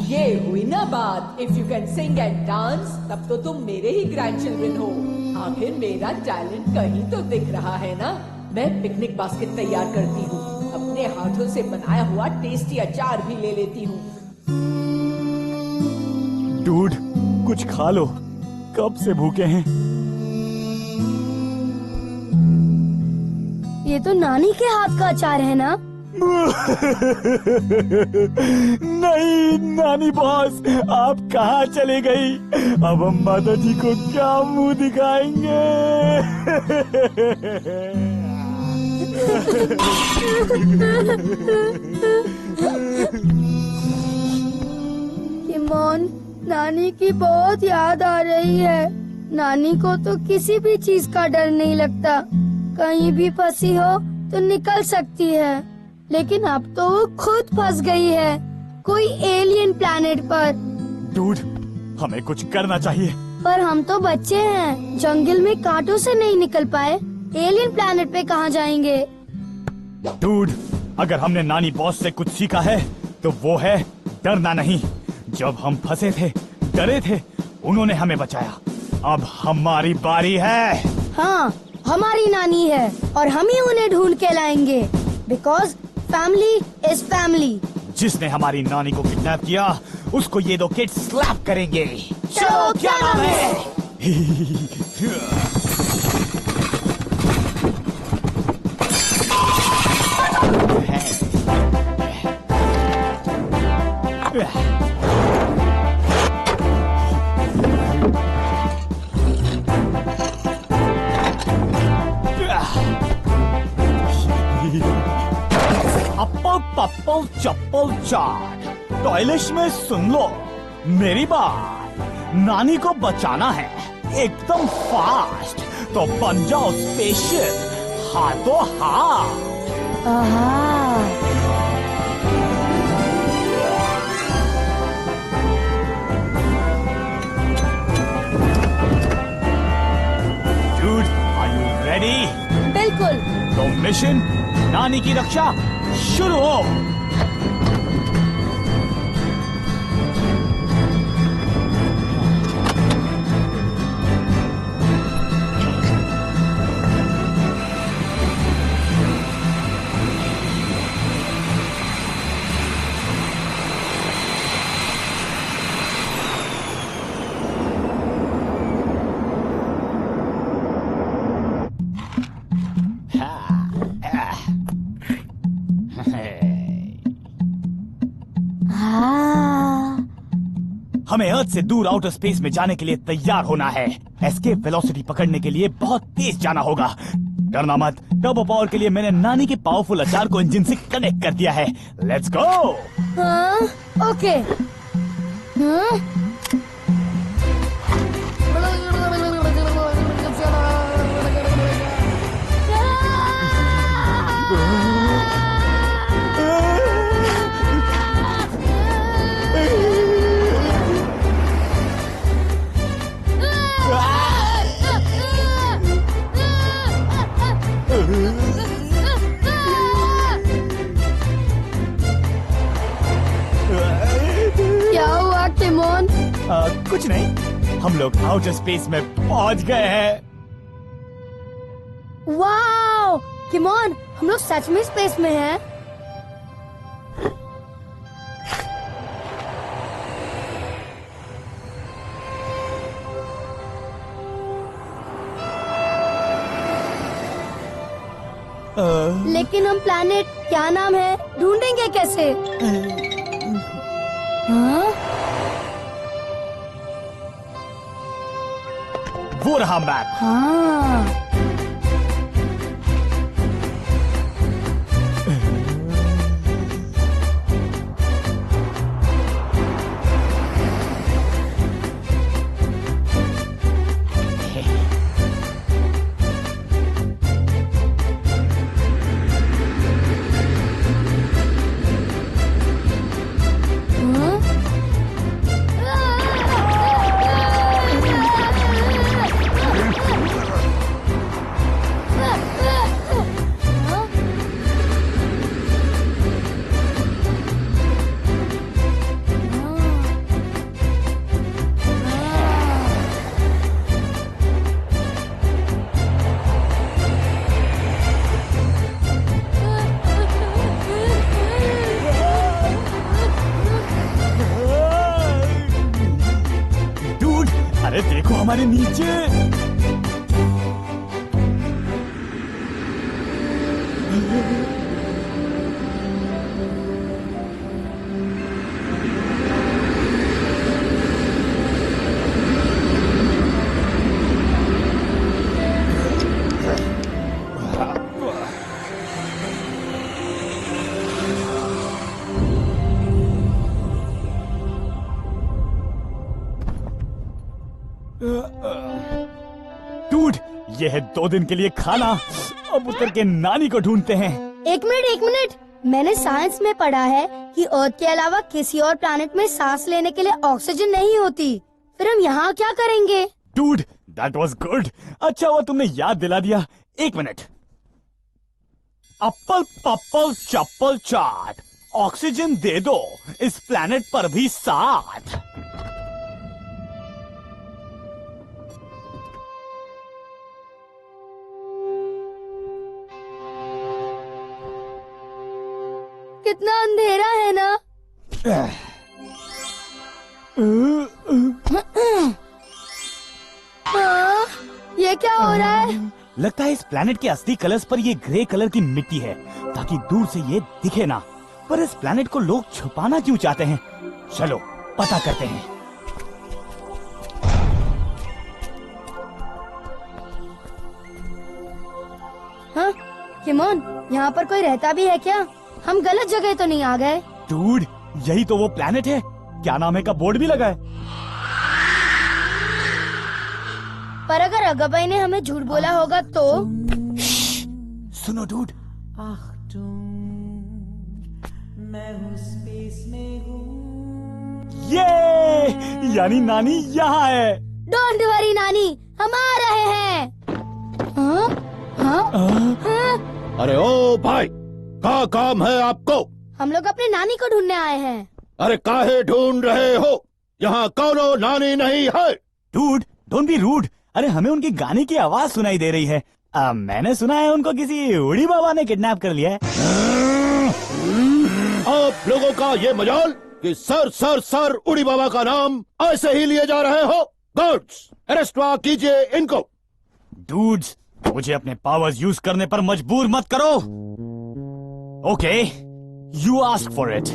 ये हुई ना बात। If you can sing and dance, तब तो तुम मेरे ही ग्रैंड चिल्ड्रन हो। आखिर मेरा टैलेंट कहीं तो दिख रहा है ना। मैं पिकनिक बास्केट तैयार करती हूँ, अपने हाथों से बनाया हुआ टेस्टी अचार भी ले लेती हूँ। डूड, कुछ खा लो, कब से भूखे हैं। ये तो नानी के हाथ का अचार है ना? नहीं नानी बॉस, आप कहाँ चले गई? अब हम माता जी को क्या मुंह दिखाएंगे? किमोन, नानी की बहुत याद आ रही है। नानी को तो किसी भी चीज का डर नहीं लगता। कहीं भी फंसी हो तो निकल सकती है, लेकिन अब तो वो खुद फंस गई है कोई एलियन प्लैनेट पर। डूड, हमें कुछ करना चाहिए। पर हम तो बच्चे हैं, जंगल में कांटों से नहीं निकल पाए, एलियन प्लैनेट पे कहाँ जाएंगे? डूड, अगर हमने नानी बॉस से कुछ सीखा है तो वो है डरना नहीं। जब हम फंसे थे, डरे थे, उन्होंने हमें बचाया। अब हमारी बारी है। हाँ, हमारी नानी है और हम ही उन्हें ढूंढ के लाएंगे। Because family is family. जिसने हमारी नानी को किडनैप किया, उसको ये दो किड्स स्लैप करेंगे। चलो, क्या नाम है? अप्पल पप्पल चप्पल चाट, टॉयलेट में सुन लो मेरी बात। नानी को बचाना है एकदम फास्ट, तो बन जाओ स्पेशल हाथों हाथ। आहा, Dude, are you ready? बिल्कुल। तो मिशन नानी की रक्षा शुरू हो। हमें अर्थ से दूर आउटर स्पेस में जाने के लिए तैयार होना है। एस्केप वेलोसिटी पकड़ने के लिए बहुत तेज जाना होगा। डरना मत, टर्बो पावर के लिए मैंने नानी के पावरफुल अचार को इंजन से कनेक्ट कर दिया है। Let's go. हाँ, ओके। हाँ? क्या हुआ किमोन? कुछ नहीं, हम लोग आउटर स्पेस में पहुंच गए हैं। वाओ किमोन, हम लोग सच में स्पेस में हैं। लेकिन हम प्लैनेट क्या नाम है ढूंढेंगे कैसे? हाँ? वो रहा मैप। हाँ, अरे देखो हमारे नीचे। डूड, ये है 2 दिन के लिए खाना। अब उतर के नानी को ढूंढते हैं। एक मिनट, मैंने साइंस में पढ़ा है कि अर्थ के अलावा किसी और प्लैनेट में सांस लेने के लिए ऑक्सीजन नहीं होती। फिर हम यहाँ क्या करेंगे? Dude, that was good. अच्छा हुआ तुमने याद दिला दिया। 1 मिनट। अप्पल पप्पल चप्पल चाट, ऑक्सीजन दे दो इस प्लैनेट पर भी साथ। कितना अंधेरा है ना। ये क्या हो रहा है? लगता है इस प्लैनेट के असली कलर्स पर ये ग्रे कलर की मिट्टी है ताकि दूर से ये दिखे ना। पर इस प्लैनेट को लोग छुपाना क्यों चाहते हैं? चलो पता करते हैं। हाँ, किमोन, यहाँ पर कोई रहता भी है क्या? हम गलत जगह तो नहीं आ गए? डूड, यही तो वो प्लैनेट है। क्या नाम है का बोर्ड भी लगा है। पर अगर अगबाई ने हमें झूठ बोला होगा तो? सुनो डूड, मैं हूँ स्पेस में हूँ। ये यानी नानी यहाँ है। डोंट वरी नानी, हम आ रहे हैं। हाँ? हाँ? हाँ? अरे ओ भाई, क्या काम है आपको? हम लोग अपने नानी को ढूंढने आए हैं। अरे काहे ढूंढ रहे हो? यहाँ कौनो नानी नहीं है। Dude, don't be rude. अरे हमें उनकी गाने की आवाज सुनाई दे रही है। मैंने सुना है उनको किसी उड़ी बाबा ने किडनैप कर लिया है। आप लोगों का ये मजाल कि सर सर सर उड़ी बाबा का नाम ऐसे ही लिए जा रहे हो। गार्ड्स, अरेस्ट कीजिए इनको। डूड्स, मुझे अपने पावर्स यूज करने पर मजबूर मत करो। Okay, you ask for it.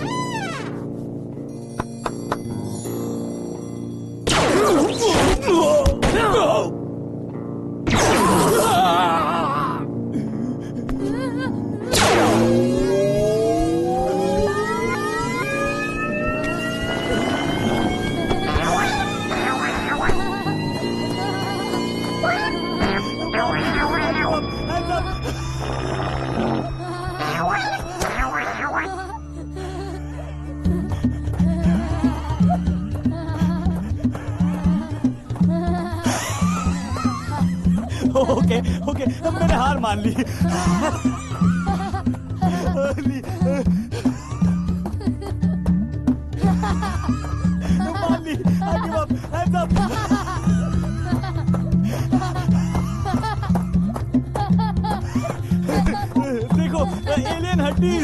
Okay okay, मैंने हार मान ली। मान ली। I give up. Hands up. देखो, एलियन हड्डी।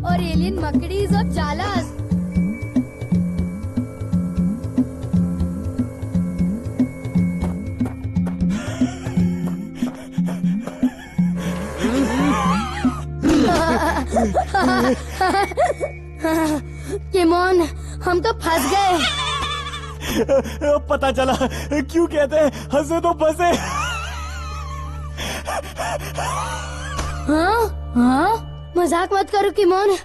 और एलियन मकड़ीज और जालास। किमोन, हम तो फंस गए। पता चला क्यों कहते हैं हंसे तो फंसे। हाँ? हाँ? मजाक मत करो किमोन,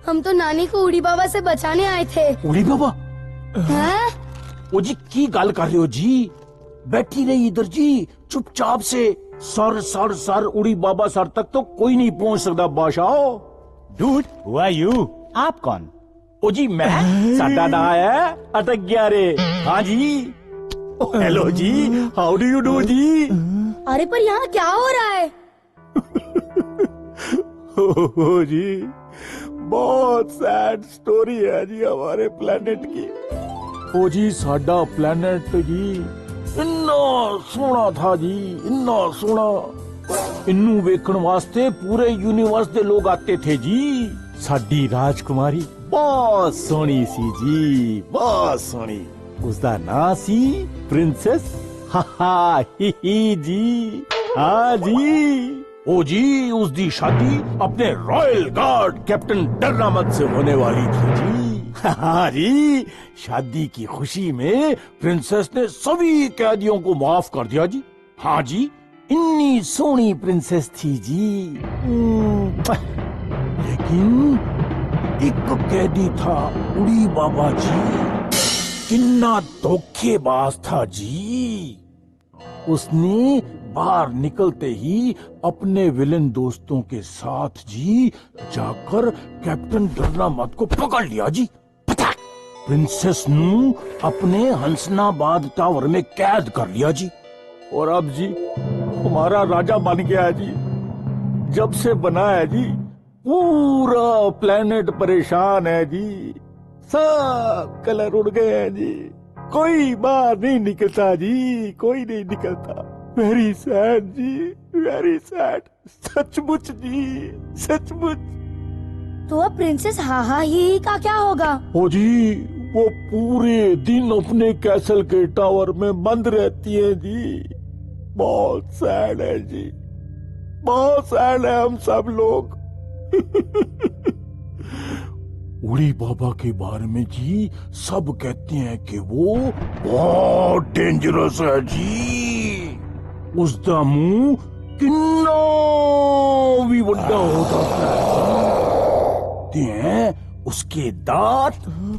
हम तो नानी को उड़ी बाबा से बचाने आए थे। उड़ी बाबा? हाँ? ओ जी की गल कर रहे हो जी? बैठी रही इधर जी चुपचाप से। सर सर सर उड़ी बाबा सर तक तो कोई नहीं पहुंच सकता बादशाह। Dude, who are you? आप कौन? ओ जी मैं साडा ना है अटक गया रे। हाँ जी। हेलो जी, हाउ डू यू डू जी? अरे पर यहाँ क्या हो रहा है? ओ जी, बहुत सैड स्टोरी है जी हमारे प्लेनेट की। ओ जी साडा प्लेनेट जी इन्ना सोना था जी, इन्ना सोना। इन्नू वेखण वास्ते पूरे यूनिवर्स दे लोग आते थे जी। साडी राजकुमारी बहुत सोहनी सी जी, बहुत सोहनी। उसका नाम सी प्रिंसेस ही जी। हाँ जी। ओ जी, उसकी शादी अपने रॉयल गार्ड कैप्टन डर्नामत से होने वाली थी जी। हाँ जी। शादी की खुशी में प्रिंसेस ने सभी कैदियों को माफ कर दिया जी। हाँ जी, इतनी सोहनी प्रिंसेस थी जी। लेकिन एक कैदी था उड़ी बाबा जी, कितना धोखेबाज था जी। उसने बाहर निकलते ही अपने विलेन दोस्तों के साथ जी जाकर कैप्टन डर्नामत को पकड़ लिया जी। प्रिंसेस नू अपने हंसनाबाद टावर में कैद कर लिया जी। और अब जी हमारा राजा बन गया है जी। जब से बना है जी, पूरा प्लेनेट परेशान है जी। सब कलर उड़ गए हैं जी। कोई बाहर नहीं निकलता जी, कोई नहीं निकलता। वेरी सैड जी, वेरी सैड। सचमुच जी, सचमुच। तो अब प्रिंसेस हाहा ही का क्या होगा? ओ जी, वो पूरे दिन अपने कैसल के टावर में बंद रहती है जी। बहुत सैड है जी, बहुत सैड है हम सब लोग। उड़ी बाबा के बारे में जी सब कहते हैं कि वो बहुत डेंजरस है जी। उसका मुंह कितना भी बड़ा हो जाता है, उसके दांत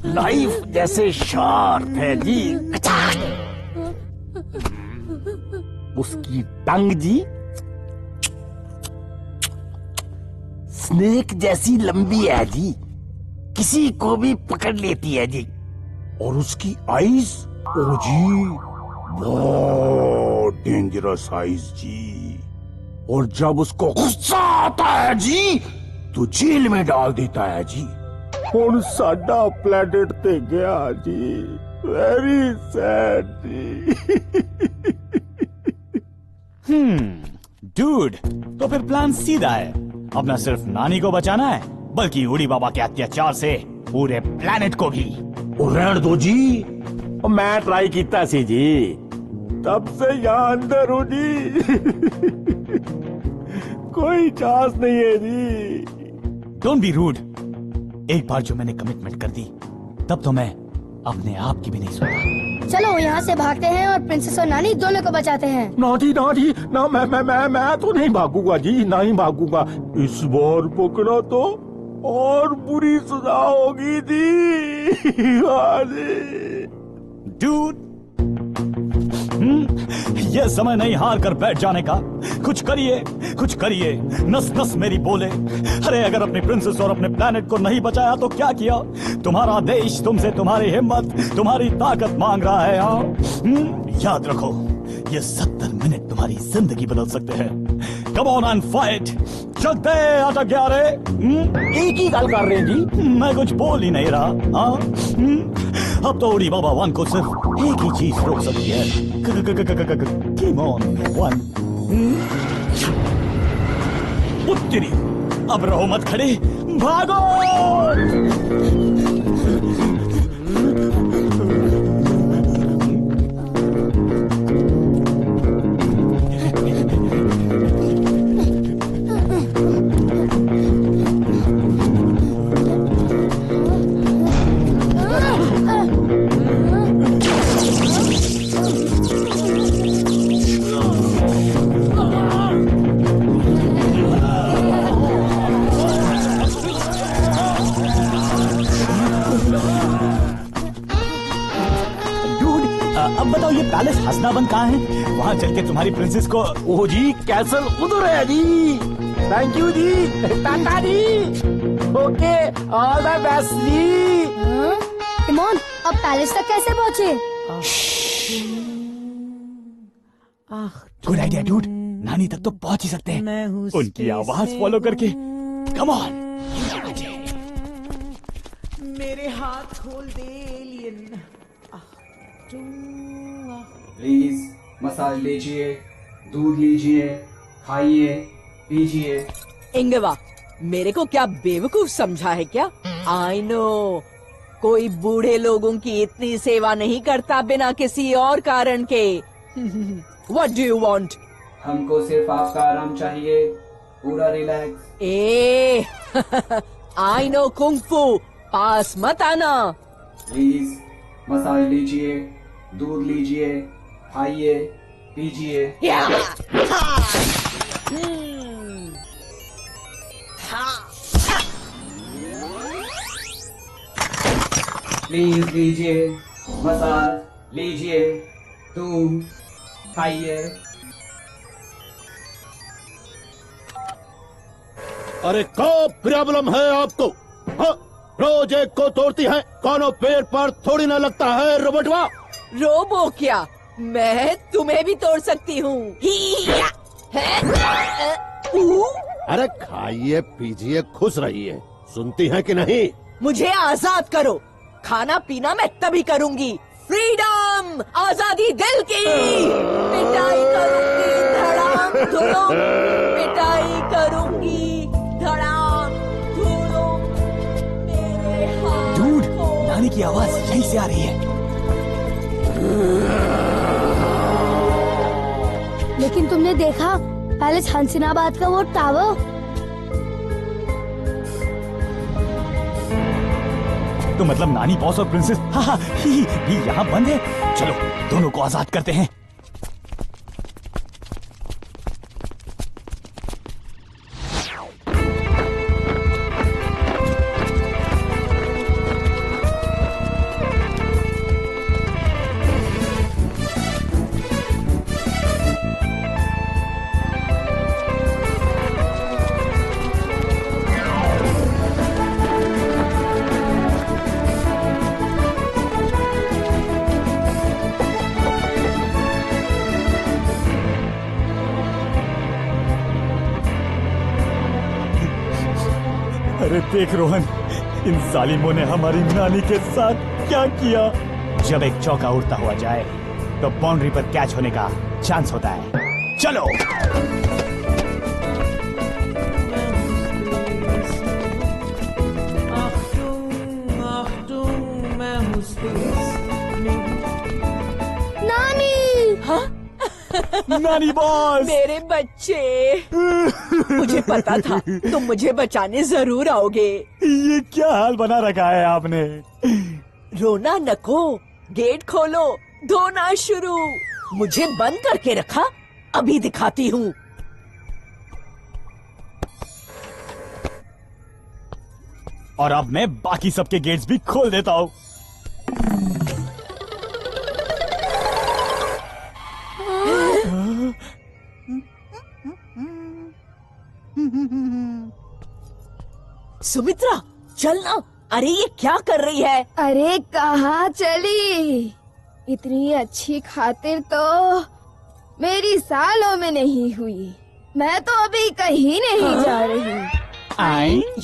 नाइफ जैसे शार्प है जी। उसकी टंग जी स्नेक जैसी लंबी है जी, किसी को भी पकड़ लेती है जी। और उसकी आईज, ओ जी, बहुत डेंजरस आईज जी। और जब उसको गुस्सा आता है जी तो जेल में डाल देता है जी। और साडा प्लेनेट ते गया जी। वेरी सैड जी। डूड, तो फिर प्लान सीधा है। अब न सिर्फ नानी को बचाना है, बल्कि उड़ी बाबा के अत्याचार से पूरे प्लेनेट को भी। और रहने दो जी, मैं ट्राई किया सी जी, तब से यहाँ अंदर हूँ जी। कोई चांस नहीं है जी। Don't be rude. एक बार जो मैंने कमिटमेंट कर दी, तब तो मैं अपने आप की भी नहीं सुनता। चलो यहाँ से भागते हैं और प्रिंसेस और नानी दोनों को बचाते हैं। ना जी, ना जी, ना। मैं तो नहीं भागूंगा जी, नहीं भागूंगा। इस बार पकड़ा तो और बुरी सजा होगी जी। हाँ जी। डूड, ये समय नहीं हार कर बैठ जाने का। कुछ करिए, कुछ करिए। नस नस मेरी बोले। अरे अगर अपनी प्रिंसेस और अपने प्लेनेट को नहीं बचाया तो क्या किया? तुम्हारा देश तुमसे तुम्हारी हिम्मत, तुम्हारी ताकत मांग रहा है। याद रखो, ये 70 मिनट तुम्हारी जिंदगी बदल सकते हैं। Come on and fight. चलते अटक गया रे। एक ही गल कर रहे हैं जी। मैं कुछ बोल ही नहीं रहा। हाँ, अब तो उड़ी बाबा वन को सिर्फ एक ही चीज रोक सकती है। Come on, one. उत्तरी, अब रहो मत खड़े, भागो। अब बताओ, ये पैलेस हसनाबंद कहाँ है? वहाँ चल के तुम्हारी प्रिंसेस को। ओ जी, कैसल उधर है जी। थैंक यू जी, टाटा जी। ओके, ऑल द बेस्ट जी। किमोन, अब पैलेस तक कैसे पहुँचे? Good idea dude. नानी तक तो पहुँच ही सकते हैं, उनकी आवाज फॉलो करके। Come on. मेरे हाथ खोल दे एलियन। प्लीज मसाज लीजिए, दूध लीजिए, खाइए, पीजिए। इंगवा, मेरे को क्या बेवकूफ समझा है क्या? आई नो, कोई बूढ़े लोगों की इतनी सेवा नहीं करता बिना किसी और कारण के। What do you want? हमको सिर्फ आपका आराम चाहिए, पूरा रिलैक्स। आई नो कुंग फू, पास मत आना। प्लीज मसाज लीजिए, दूध लीजिए, खाइए, पीजिए। प्लीज लीजिए, मसाज लीजिए, दूध खाइए। अरे क्या प्रॉब्लम है आपको? हाँ? रोज एक को तोड़ती है, कोनो पेड़ पर थोड़ी ना लगता है रोबोटवा। रोबो क्या, मैं तुम्हें भी तोड़ सकती हूँ। अरे खाइए पीजिए, खुश रहिए। सुनती हैं कि नहीं? मुझे आजाद करो, खाना पीना मैं तभी करूँगी। फ्रीडम, आजादी दिल की। पिटाई करूँगी, धड़ाम धुड़ुम। पिटाई करूँगी, धड़ाम धुड़ुम। मेरे हाथ डूड, नानी की आवाज यहीं से आ रही है। लेकिन तुमने देखा पैलेस हंसिनाबाद का वो टावर? तो मतलब नानी, बॉस और प्रिंसेस भी यहाँ बंद है। चलो दोनों को आजाद करते हैं। अरे देख रोहन, इन जालिमों ने हमारी नानी के साथ क्या किया। जब एक चौका उड़ता हुआ जाए तो बाउंड्री पर कैच होने का चांस होता है। चलो नानी। हाँ? नानी बॉस। मेरे बच्चे, मुझे पता था तुम मुझे बचाने जरूर आओगे। ये क्या हाल बना रखा है आपने? रोना नको, गेट खोलो, धोना शुरू। मुझे बंद करके रखा, अभी दिखाती हूँ। और अब मैं बाकी सबके गेट्स भी खोल देता हूँ। सुमित्रा चलना। अरे ये क्या कर रही है? अरे कहाँ चली? इतनी अच्छी खातिर तो मेरी सालों में नहीं हुई। मैं तो अभी कहीं नहीं जा रही।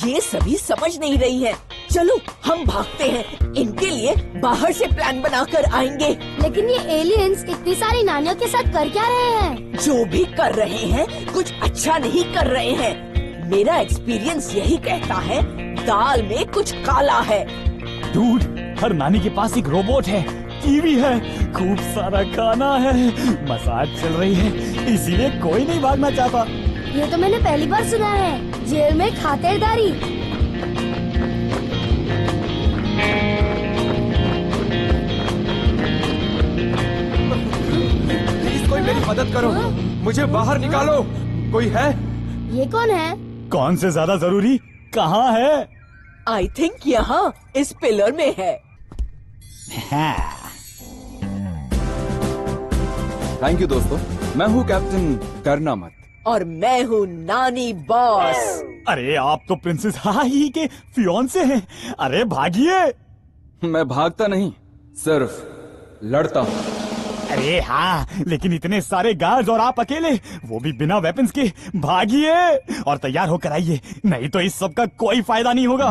ये सभी समझ नहीं रही है। चलो हम भागते हैं, इनके लिए बाहर से प्लान बनाकर आएंगे। लेकिन ये एलियंस इतनी सारी नानियों के साथ कर क्या रहे हैं? जो भी कर रहे हैं कुछ अच्छा नहीं कर रहे हैं। मेरा एक्सपीरियंस यही कहता है, दाल में कुछ काला है। डूड, हर नानी के पास एक रोबोट है, टीवी है, खूब सारा खाना है, मसाज चल रही है, इसीलिए कोई नहीं भागना चाहता। ये तो मैंने पहली बार सुना है, जेल में खातिरदारी। प्लीज कोई मेरी मदद करो, मुझे बाहर निकालो। कोई है? ये कौन है? कौन से ज्यादा जरूरी? कहाँ है? आई थिंक यहाँ इस पिलर में है। थैंक यू दोस्तों, मैं हूँ कैप्टन करना मत। और मैं हूँ नानी बॉस। अरे आप तो प्रिंसेस हाही के फियांसे हैं। अरे भागिए। मैं भागता नहीं, सिर्फ लड़ता हूँ। अरे हाँ, लेकिन इतने सारे गार्ड्स और आप अकेले, वो भी बिना वेपन्स के। भागिए और तैयार होकर आइए, नहीं तो इस सब का कोई फायदा नहीं होगा।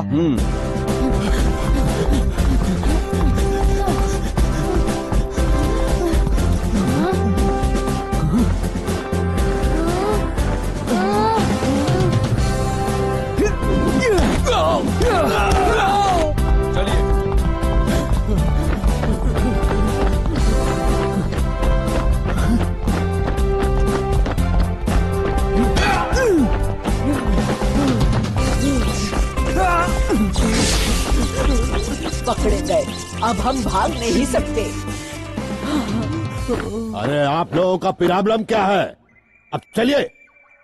पकड़े गए। अब हम भाग नहीं सकते। अरे आप लोगों का प्रॉब्लम क्या है? अब चलिए,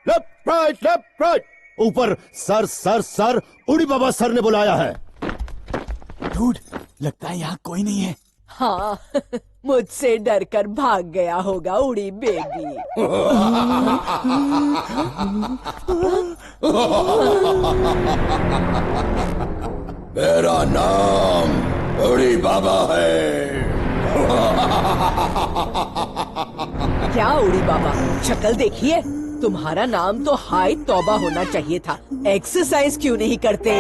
लेफ्ट राइट ऊपर। सर सर सर उड़ी बाबा सर ने बुलाया है। डूड, लगता है यहाँ कोई नहीं है। हाँ, मुझसे डरकर भाग गया होगा उड़ी बेबी। मेरा नाम उड़ी बाबा है। क्या उड़ी बाबा, शक्ल देखिए। तुम्हारा नाम तो हाय तौबा होना चाहिए था। एक्सरसाइज क्यों नहीं करते?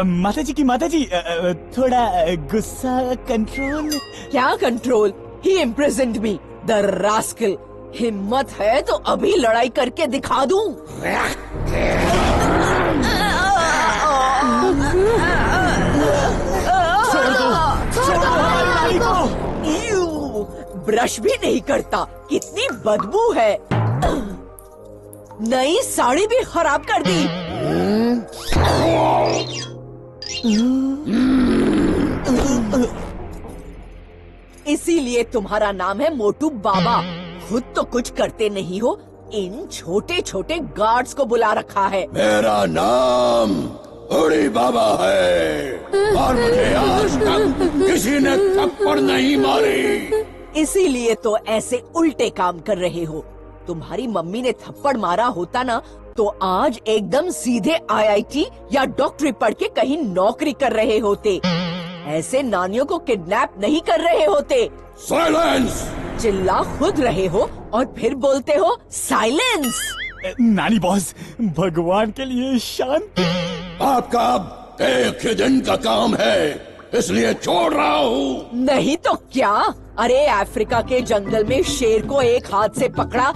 माता जी, थोड़ा गुस्सा कंट्रोल। क्या control? He imprisoned me, the rascal. हिम्मत है तो अभी लड़ाई करके दिखा दूं। ब्रश भी नहीं करता, कितनी बदबू है। नई साड़ी भी खराब कर दी। इसीलिए तुम्हारा नाम है मोटू बाबा। खुद तो कुछ करते नहीं हो, इन छोटे छोटे गार्ड्स को बुला रखा है। मेरा नाम उड़ी बाबा है और मुझे आज तक किसी ने थप्पड़ नहीं मारी। इसीलिए तो ऐसे उल्टे काम कर रहे हो। तुम्हारी मम्मी ने थप्पड़ मारा होता ना तो आज एकदम सीधे IIT या डॉक्टरी पढ़ के कहीं नौकरी कर रहे होते। ऐसे नानियों को किडनैप नहीं कर रहे होते। साइलेंस! चिल्ला खुद रहे हो और फिर बोलते हो साइलेंस। नानी बॉस, भगवान के लिए शांत। आपका अब एक ही दिन का काम है, इसलिए छोड़ रहा हूँ। नहीं तो क्या? अरे अफ्रीका के जंगल में शेर को एक हाथ से पकड़ा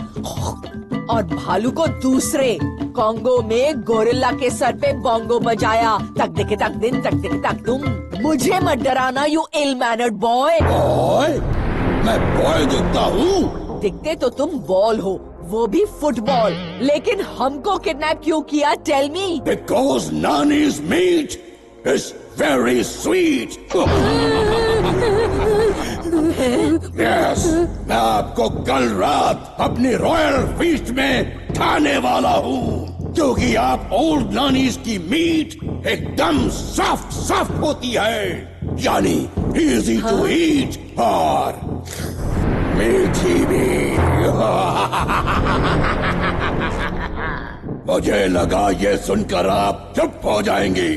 और भालू को दूसरे। कॉन्गो में गोरिल्ला के सर पे बोंगो बजाया। तक दिखे तक दिन तक दिखे तक तुम। मुझे मत डराना you ill mannered boy. Boy? मैं बॉय दिखता हूँ? दिखते तो तुम बॉल हो, वो भी फुटबॉल। लेकिन हमको किडनैप क्यों किया? Tell me. Because Nani's meat is very sweet. Yes, मैं आपको कल रात अपनी रॉयल फीस्ट में खाने वाला हूँ, क्योंकि आप ओल्ड नानीज की मीट एकदम सॉफ्ट होती है, यानी इजी टू ईट और मीठी भी। मुझे लगा ये सुनकर आप चुप हो जाएंगी।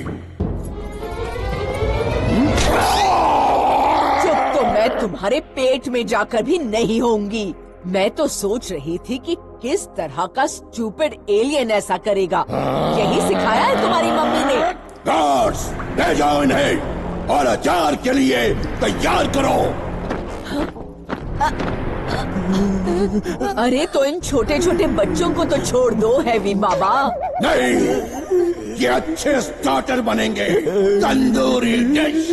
चुप तो मैं तुम्हारे पेट में जाकर भी नहीं होंगी। मैं तो सोच रही थी कि किस तरह का स्टूपिड एलियन ऐसा करेगा। यही सिखाया है तुम्हारी मम्मी ने। गार्ड्स, ले जाओ इन्हें और अचार के लिए तैयार करो। अरे तो इन छोटे छोटे बच्चों को तो छोड़ दो हैवी बाबा। नहीं, ये अच्छे स्टार्टर बनेंगे, tandoori dish.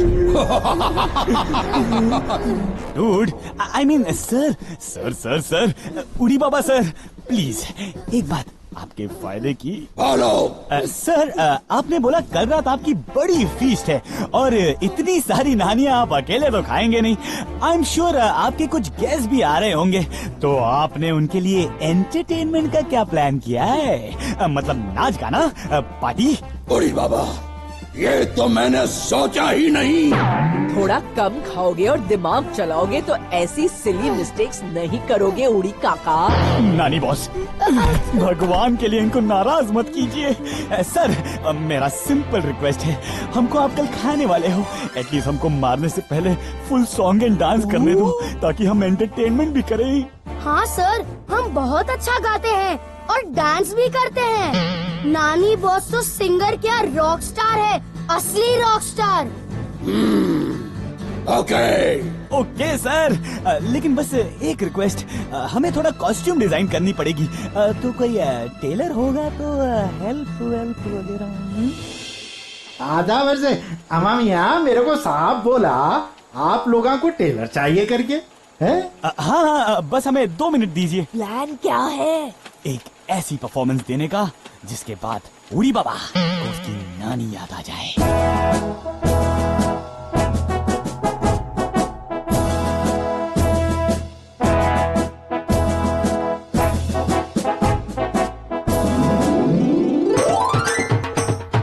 Dude, I mean sir, उड़ी बाबा सर, प्लीज एक बात आपके फायदे की। हेलो सर, आपने बोला कल रात आपकी बड़ी फीस्ट है और इतनी सारी नानियां आप अकेले तो खाएंगे नहीं। आई एम श्योर आपके कुछ गेस्ट भी आ रहे होंगे, तो आपने उनके लिए एंटरटेनमेंट का क्या प्लान किया है? मतलब नाच गाना, पार्टी? उड़ी बाबा, ये तो मैंने सोचा ही नहीं। थोड़ा कम खाओगे और दिमाग चलाओगे तो ऐसी सिली मिस्टेक्स नहीं करोगे उड़ी काका। नानी बॉस, भगवान के लिए इनको नाराज मत कीजिए। सर, मेरा सिंपल रिक्वेस्ट है, हमको आप कल खाने वाले हो, एटलीस्ट हमको मारने से पहले फुल सॉन्ग एंड डांस करने दो, ताकि हम एंटरटेनमेंट भी करें। हाँ सर, हम बहुत अच्छा गाते हैं और डांस भी करते हैं। नानी बॉस तो सिंगर क्या, रॉक स्टार है, असली रॉक स्टार। ओके सर, लेकिन बस एक रिक्वेस्ट, हमें थोड़ा कॉस्ट्यूम डिजाइन करनी पड़ेगी, तो कोई टेलर होगा तो हेल्प वगैरह। आधा वर्ष अमामिया मेरे को साहब बोला आप लोगों को टेलर चाहिए करके है? हाँ, बस हमें 2 मिनट दीजिए। प्लान क्या है? एक ऐसी परफॉर्मेंस देने का जिसके बाद उड़ी बाबा को उसकी नानी याद आ जाए।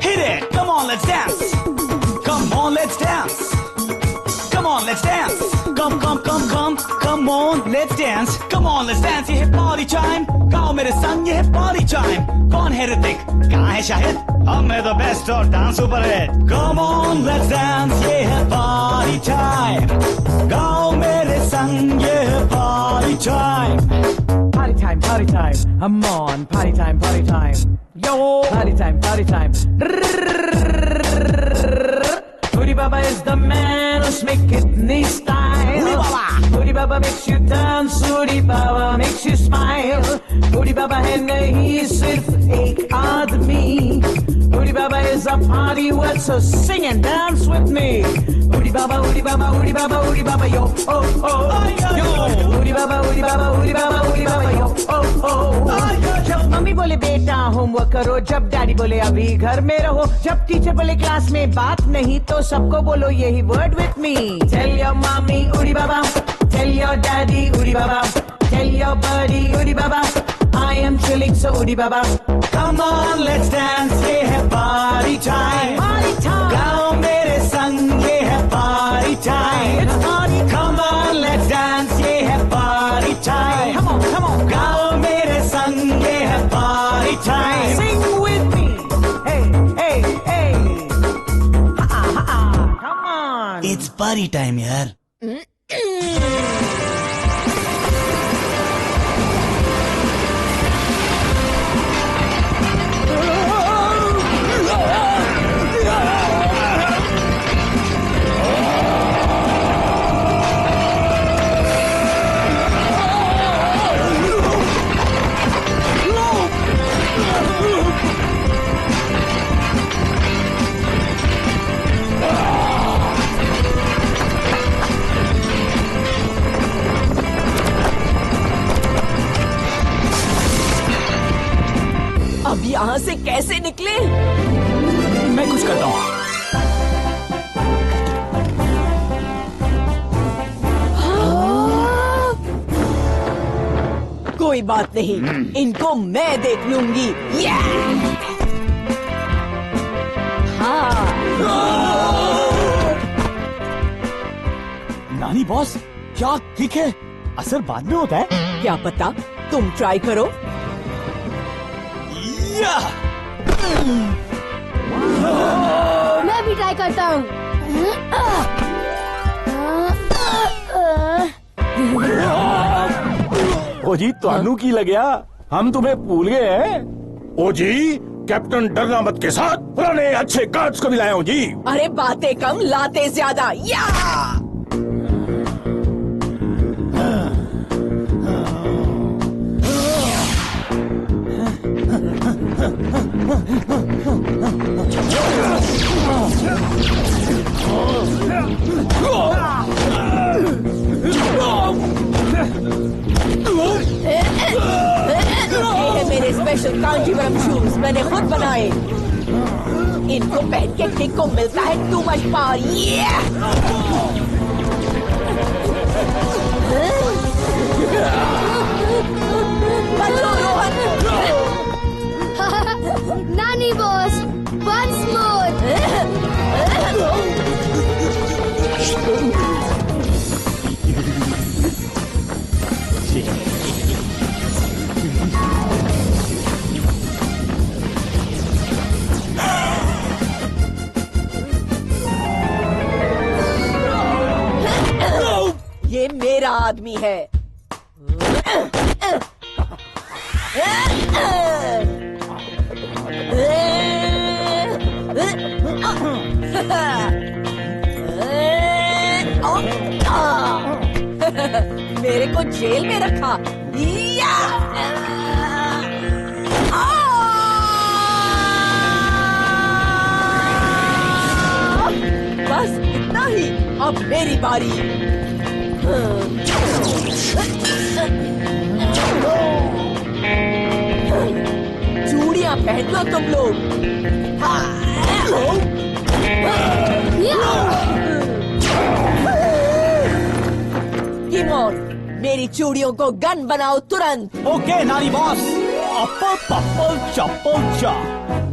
Hit it! Come on, let's dance! Come on, let's dance! Come on, let's dance! Come on, let's dance! Come on, let's dance! ये है party time! गाओ मेरे संग ये है party time! कौन है ऋतिक? कहाँ है शाहिद? हम है the best और dance super hit! Come on, let's dance! ये है party time! गाओ मेरे संग ये है party time! Party time, party time. Come on, party time, party time. Yo, party time, party time. Uri Baba is the man who's make kitni style. Uri Baba makes you dance, Uri Baba makes you smile. Uri Baba है नहीं सिर्फ एक आदमी. Uri Baba is a party word, so sing and dance with me. Uri Baba, Uri Baba, Uri Baba, Uri Baba, yo, oh, oh, yo. Uri Baba, Uri Baba, Uri Baba, Uri Baba, yo, oh, oh. जब mummy बोले बेटा homework करो, जब daddy बोले अभी घर में रहो, जब टीचर बोले क्लास में बात नहीं तो सबको बोलो यही word with me. Tell your mommy, Uri Baba. Tell your daddy, Uri Baba. Tell your buddy, Uri Baba. I am chilling, so Uri Baba. Come on, let's dance, ये है party time. Party time. गाओ मेरे संग ये है party time. It's party. Come on, let's dance, ये है party time. Come on, come on. गाओ मेरे संग ये है party time. Sing with me. Hey, hey, hey. Ha ha ha. Come on. It's party time यार. अब यहाँ से कैसे निकले? मैं कुछ करता हूँ. कोई बात नहीं, इनको मैं देख लूंगी. हाँ. नानी बॉस, क्या ठीक है? असर बाद में होता है? क्या पता, तुम ट्राई करो. मैं भी ट्राई करता हूँ. ओ जी तानू की लग्या, हम तुम्हें भूल गए हैं. ओ जी, कैप्टन डरना मत के साथ पुराने अच्छे कार्ड्स को भी लाए हो जी. अरे बातें कम, लाते ज्यादा. या ये है मेरे स्पेशल कांजीवरम शूज, मैंने खुद बनाए. इनको पहन के किक को मिलता है टू मच पावर. बचो रोहन. नानी बॉस, once more. ये मेरा आदमी है. मेरे को जेल में रखा. बस इतना ही, अब मेरी बारी. चूड़ियां पहन लो तुम लोग. मेरी चूड़ियों को गन बनाओ तुरंत। ओके नानी बॉस। अप्पल पप्पल चप्पल चा,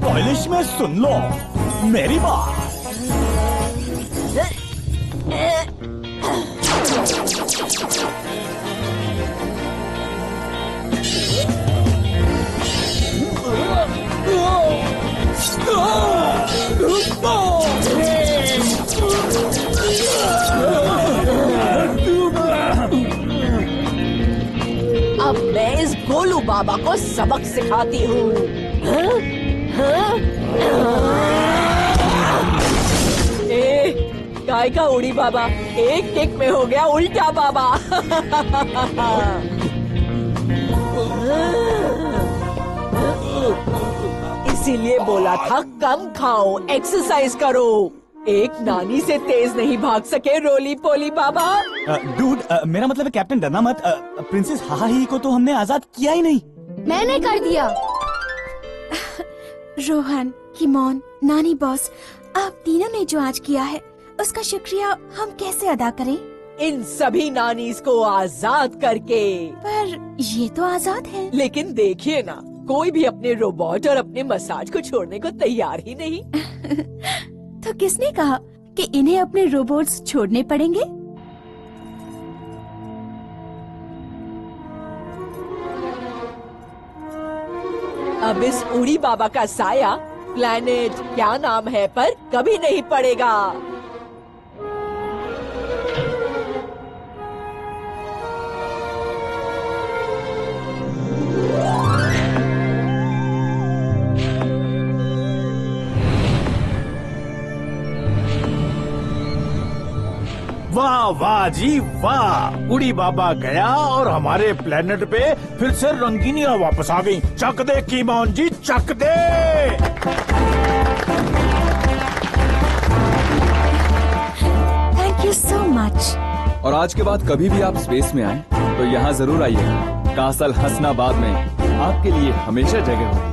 पॉलिश में सुन लो मेरी बात। अब मैं इस गोलू बाबा को सबक सिखाती हूँ। काय का उड़ी बाबा, एक किक में हो गया उल्टा बाबा। इसीलिए बोला था कम खाओ, एक्सरसाइज करो। एक नानी से तेज नहीं भाग सके रोली पोली बाबा। डूड, मेरा मतलब है कैप्टन डरना मत। प्रिंसेस हाही को तो हमने आजाद किया ही नहीं। मैंने कर दिया। रोहन, किमोन, नानी बॉस, आप तीनों ने जो आज किया है उसका शुक्रिया हम कैसे अदा करें? इन सभी नानीज को आजाद करके। पर ये तो आजाद है। लेकिन देखिए ना, कोई भी अपने रोबोट और अपने मसाज को छोड़ने को तैयार ही नहीं। तो किसने कहा कि इन्हें अपने रोबोट्स छोड़ने पड़ेंगे? अब इस उड़ी बाबा का साया प्लैनेट क्या नाम है पर कभी नहीं पड़ेगा। वाह वाह जी वाह, उड़ी बाबा गया और हमारे प्लेनेट पे फिर से रंगीनियां वापस आ गई। चक दे कीमोन जी, चक दे। Thank you so much. और आज के बाद कभी भी आप स्पेस में आए तो यहाँ जरूर आइए। कासल हसनाबाद में आपके लिए हमेशा जगह होगी।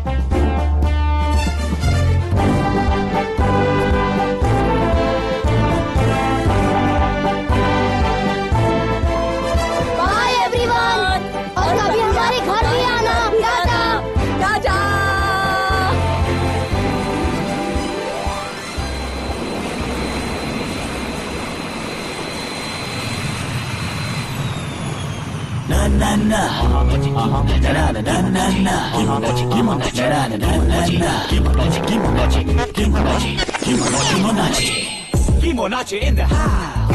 Kimonachi in the house.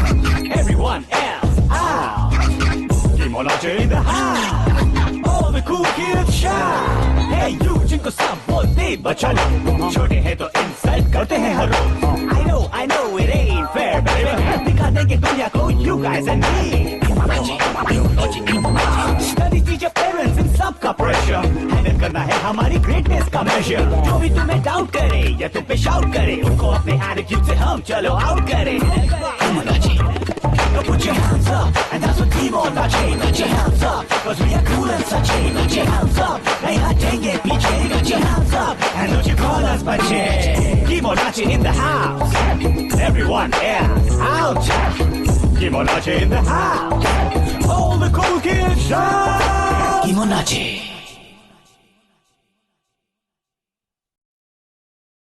Everyone else out. Kimonachi in the house. All the cool kids shout. Hey you, जिनको सब बोलते बचा लो, छोटे हैं तो इंसल्ट करते हैं हर रोज। I know it ain't fair, baby. दिखा देंगे दुनिया को you guys and me. Study teacher parents इन सब का pressure. हैंडल करना है हमारी greatness का measure. जो भी तुम्हें doubt करे या तुम पे shout करे, उनको अपने attitude से हम चलो out करें। Put your hands up, and that's what Kimonachi. Put your hands up, 'cause we are cool and such. Put your hands up, nahi hatenge piche. Put your hands up, and don't you call us bache. Kimonachi in the house. Everyone else out. Kimonachi in the house. All the cool kids shout. Kimonachi.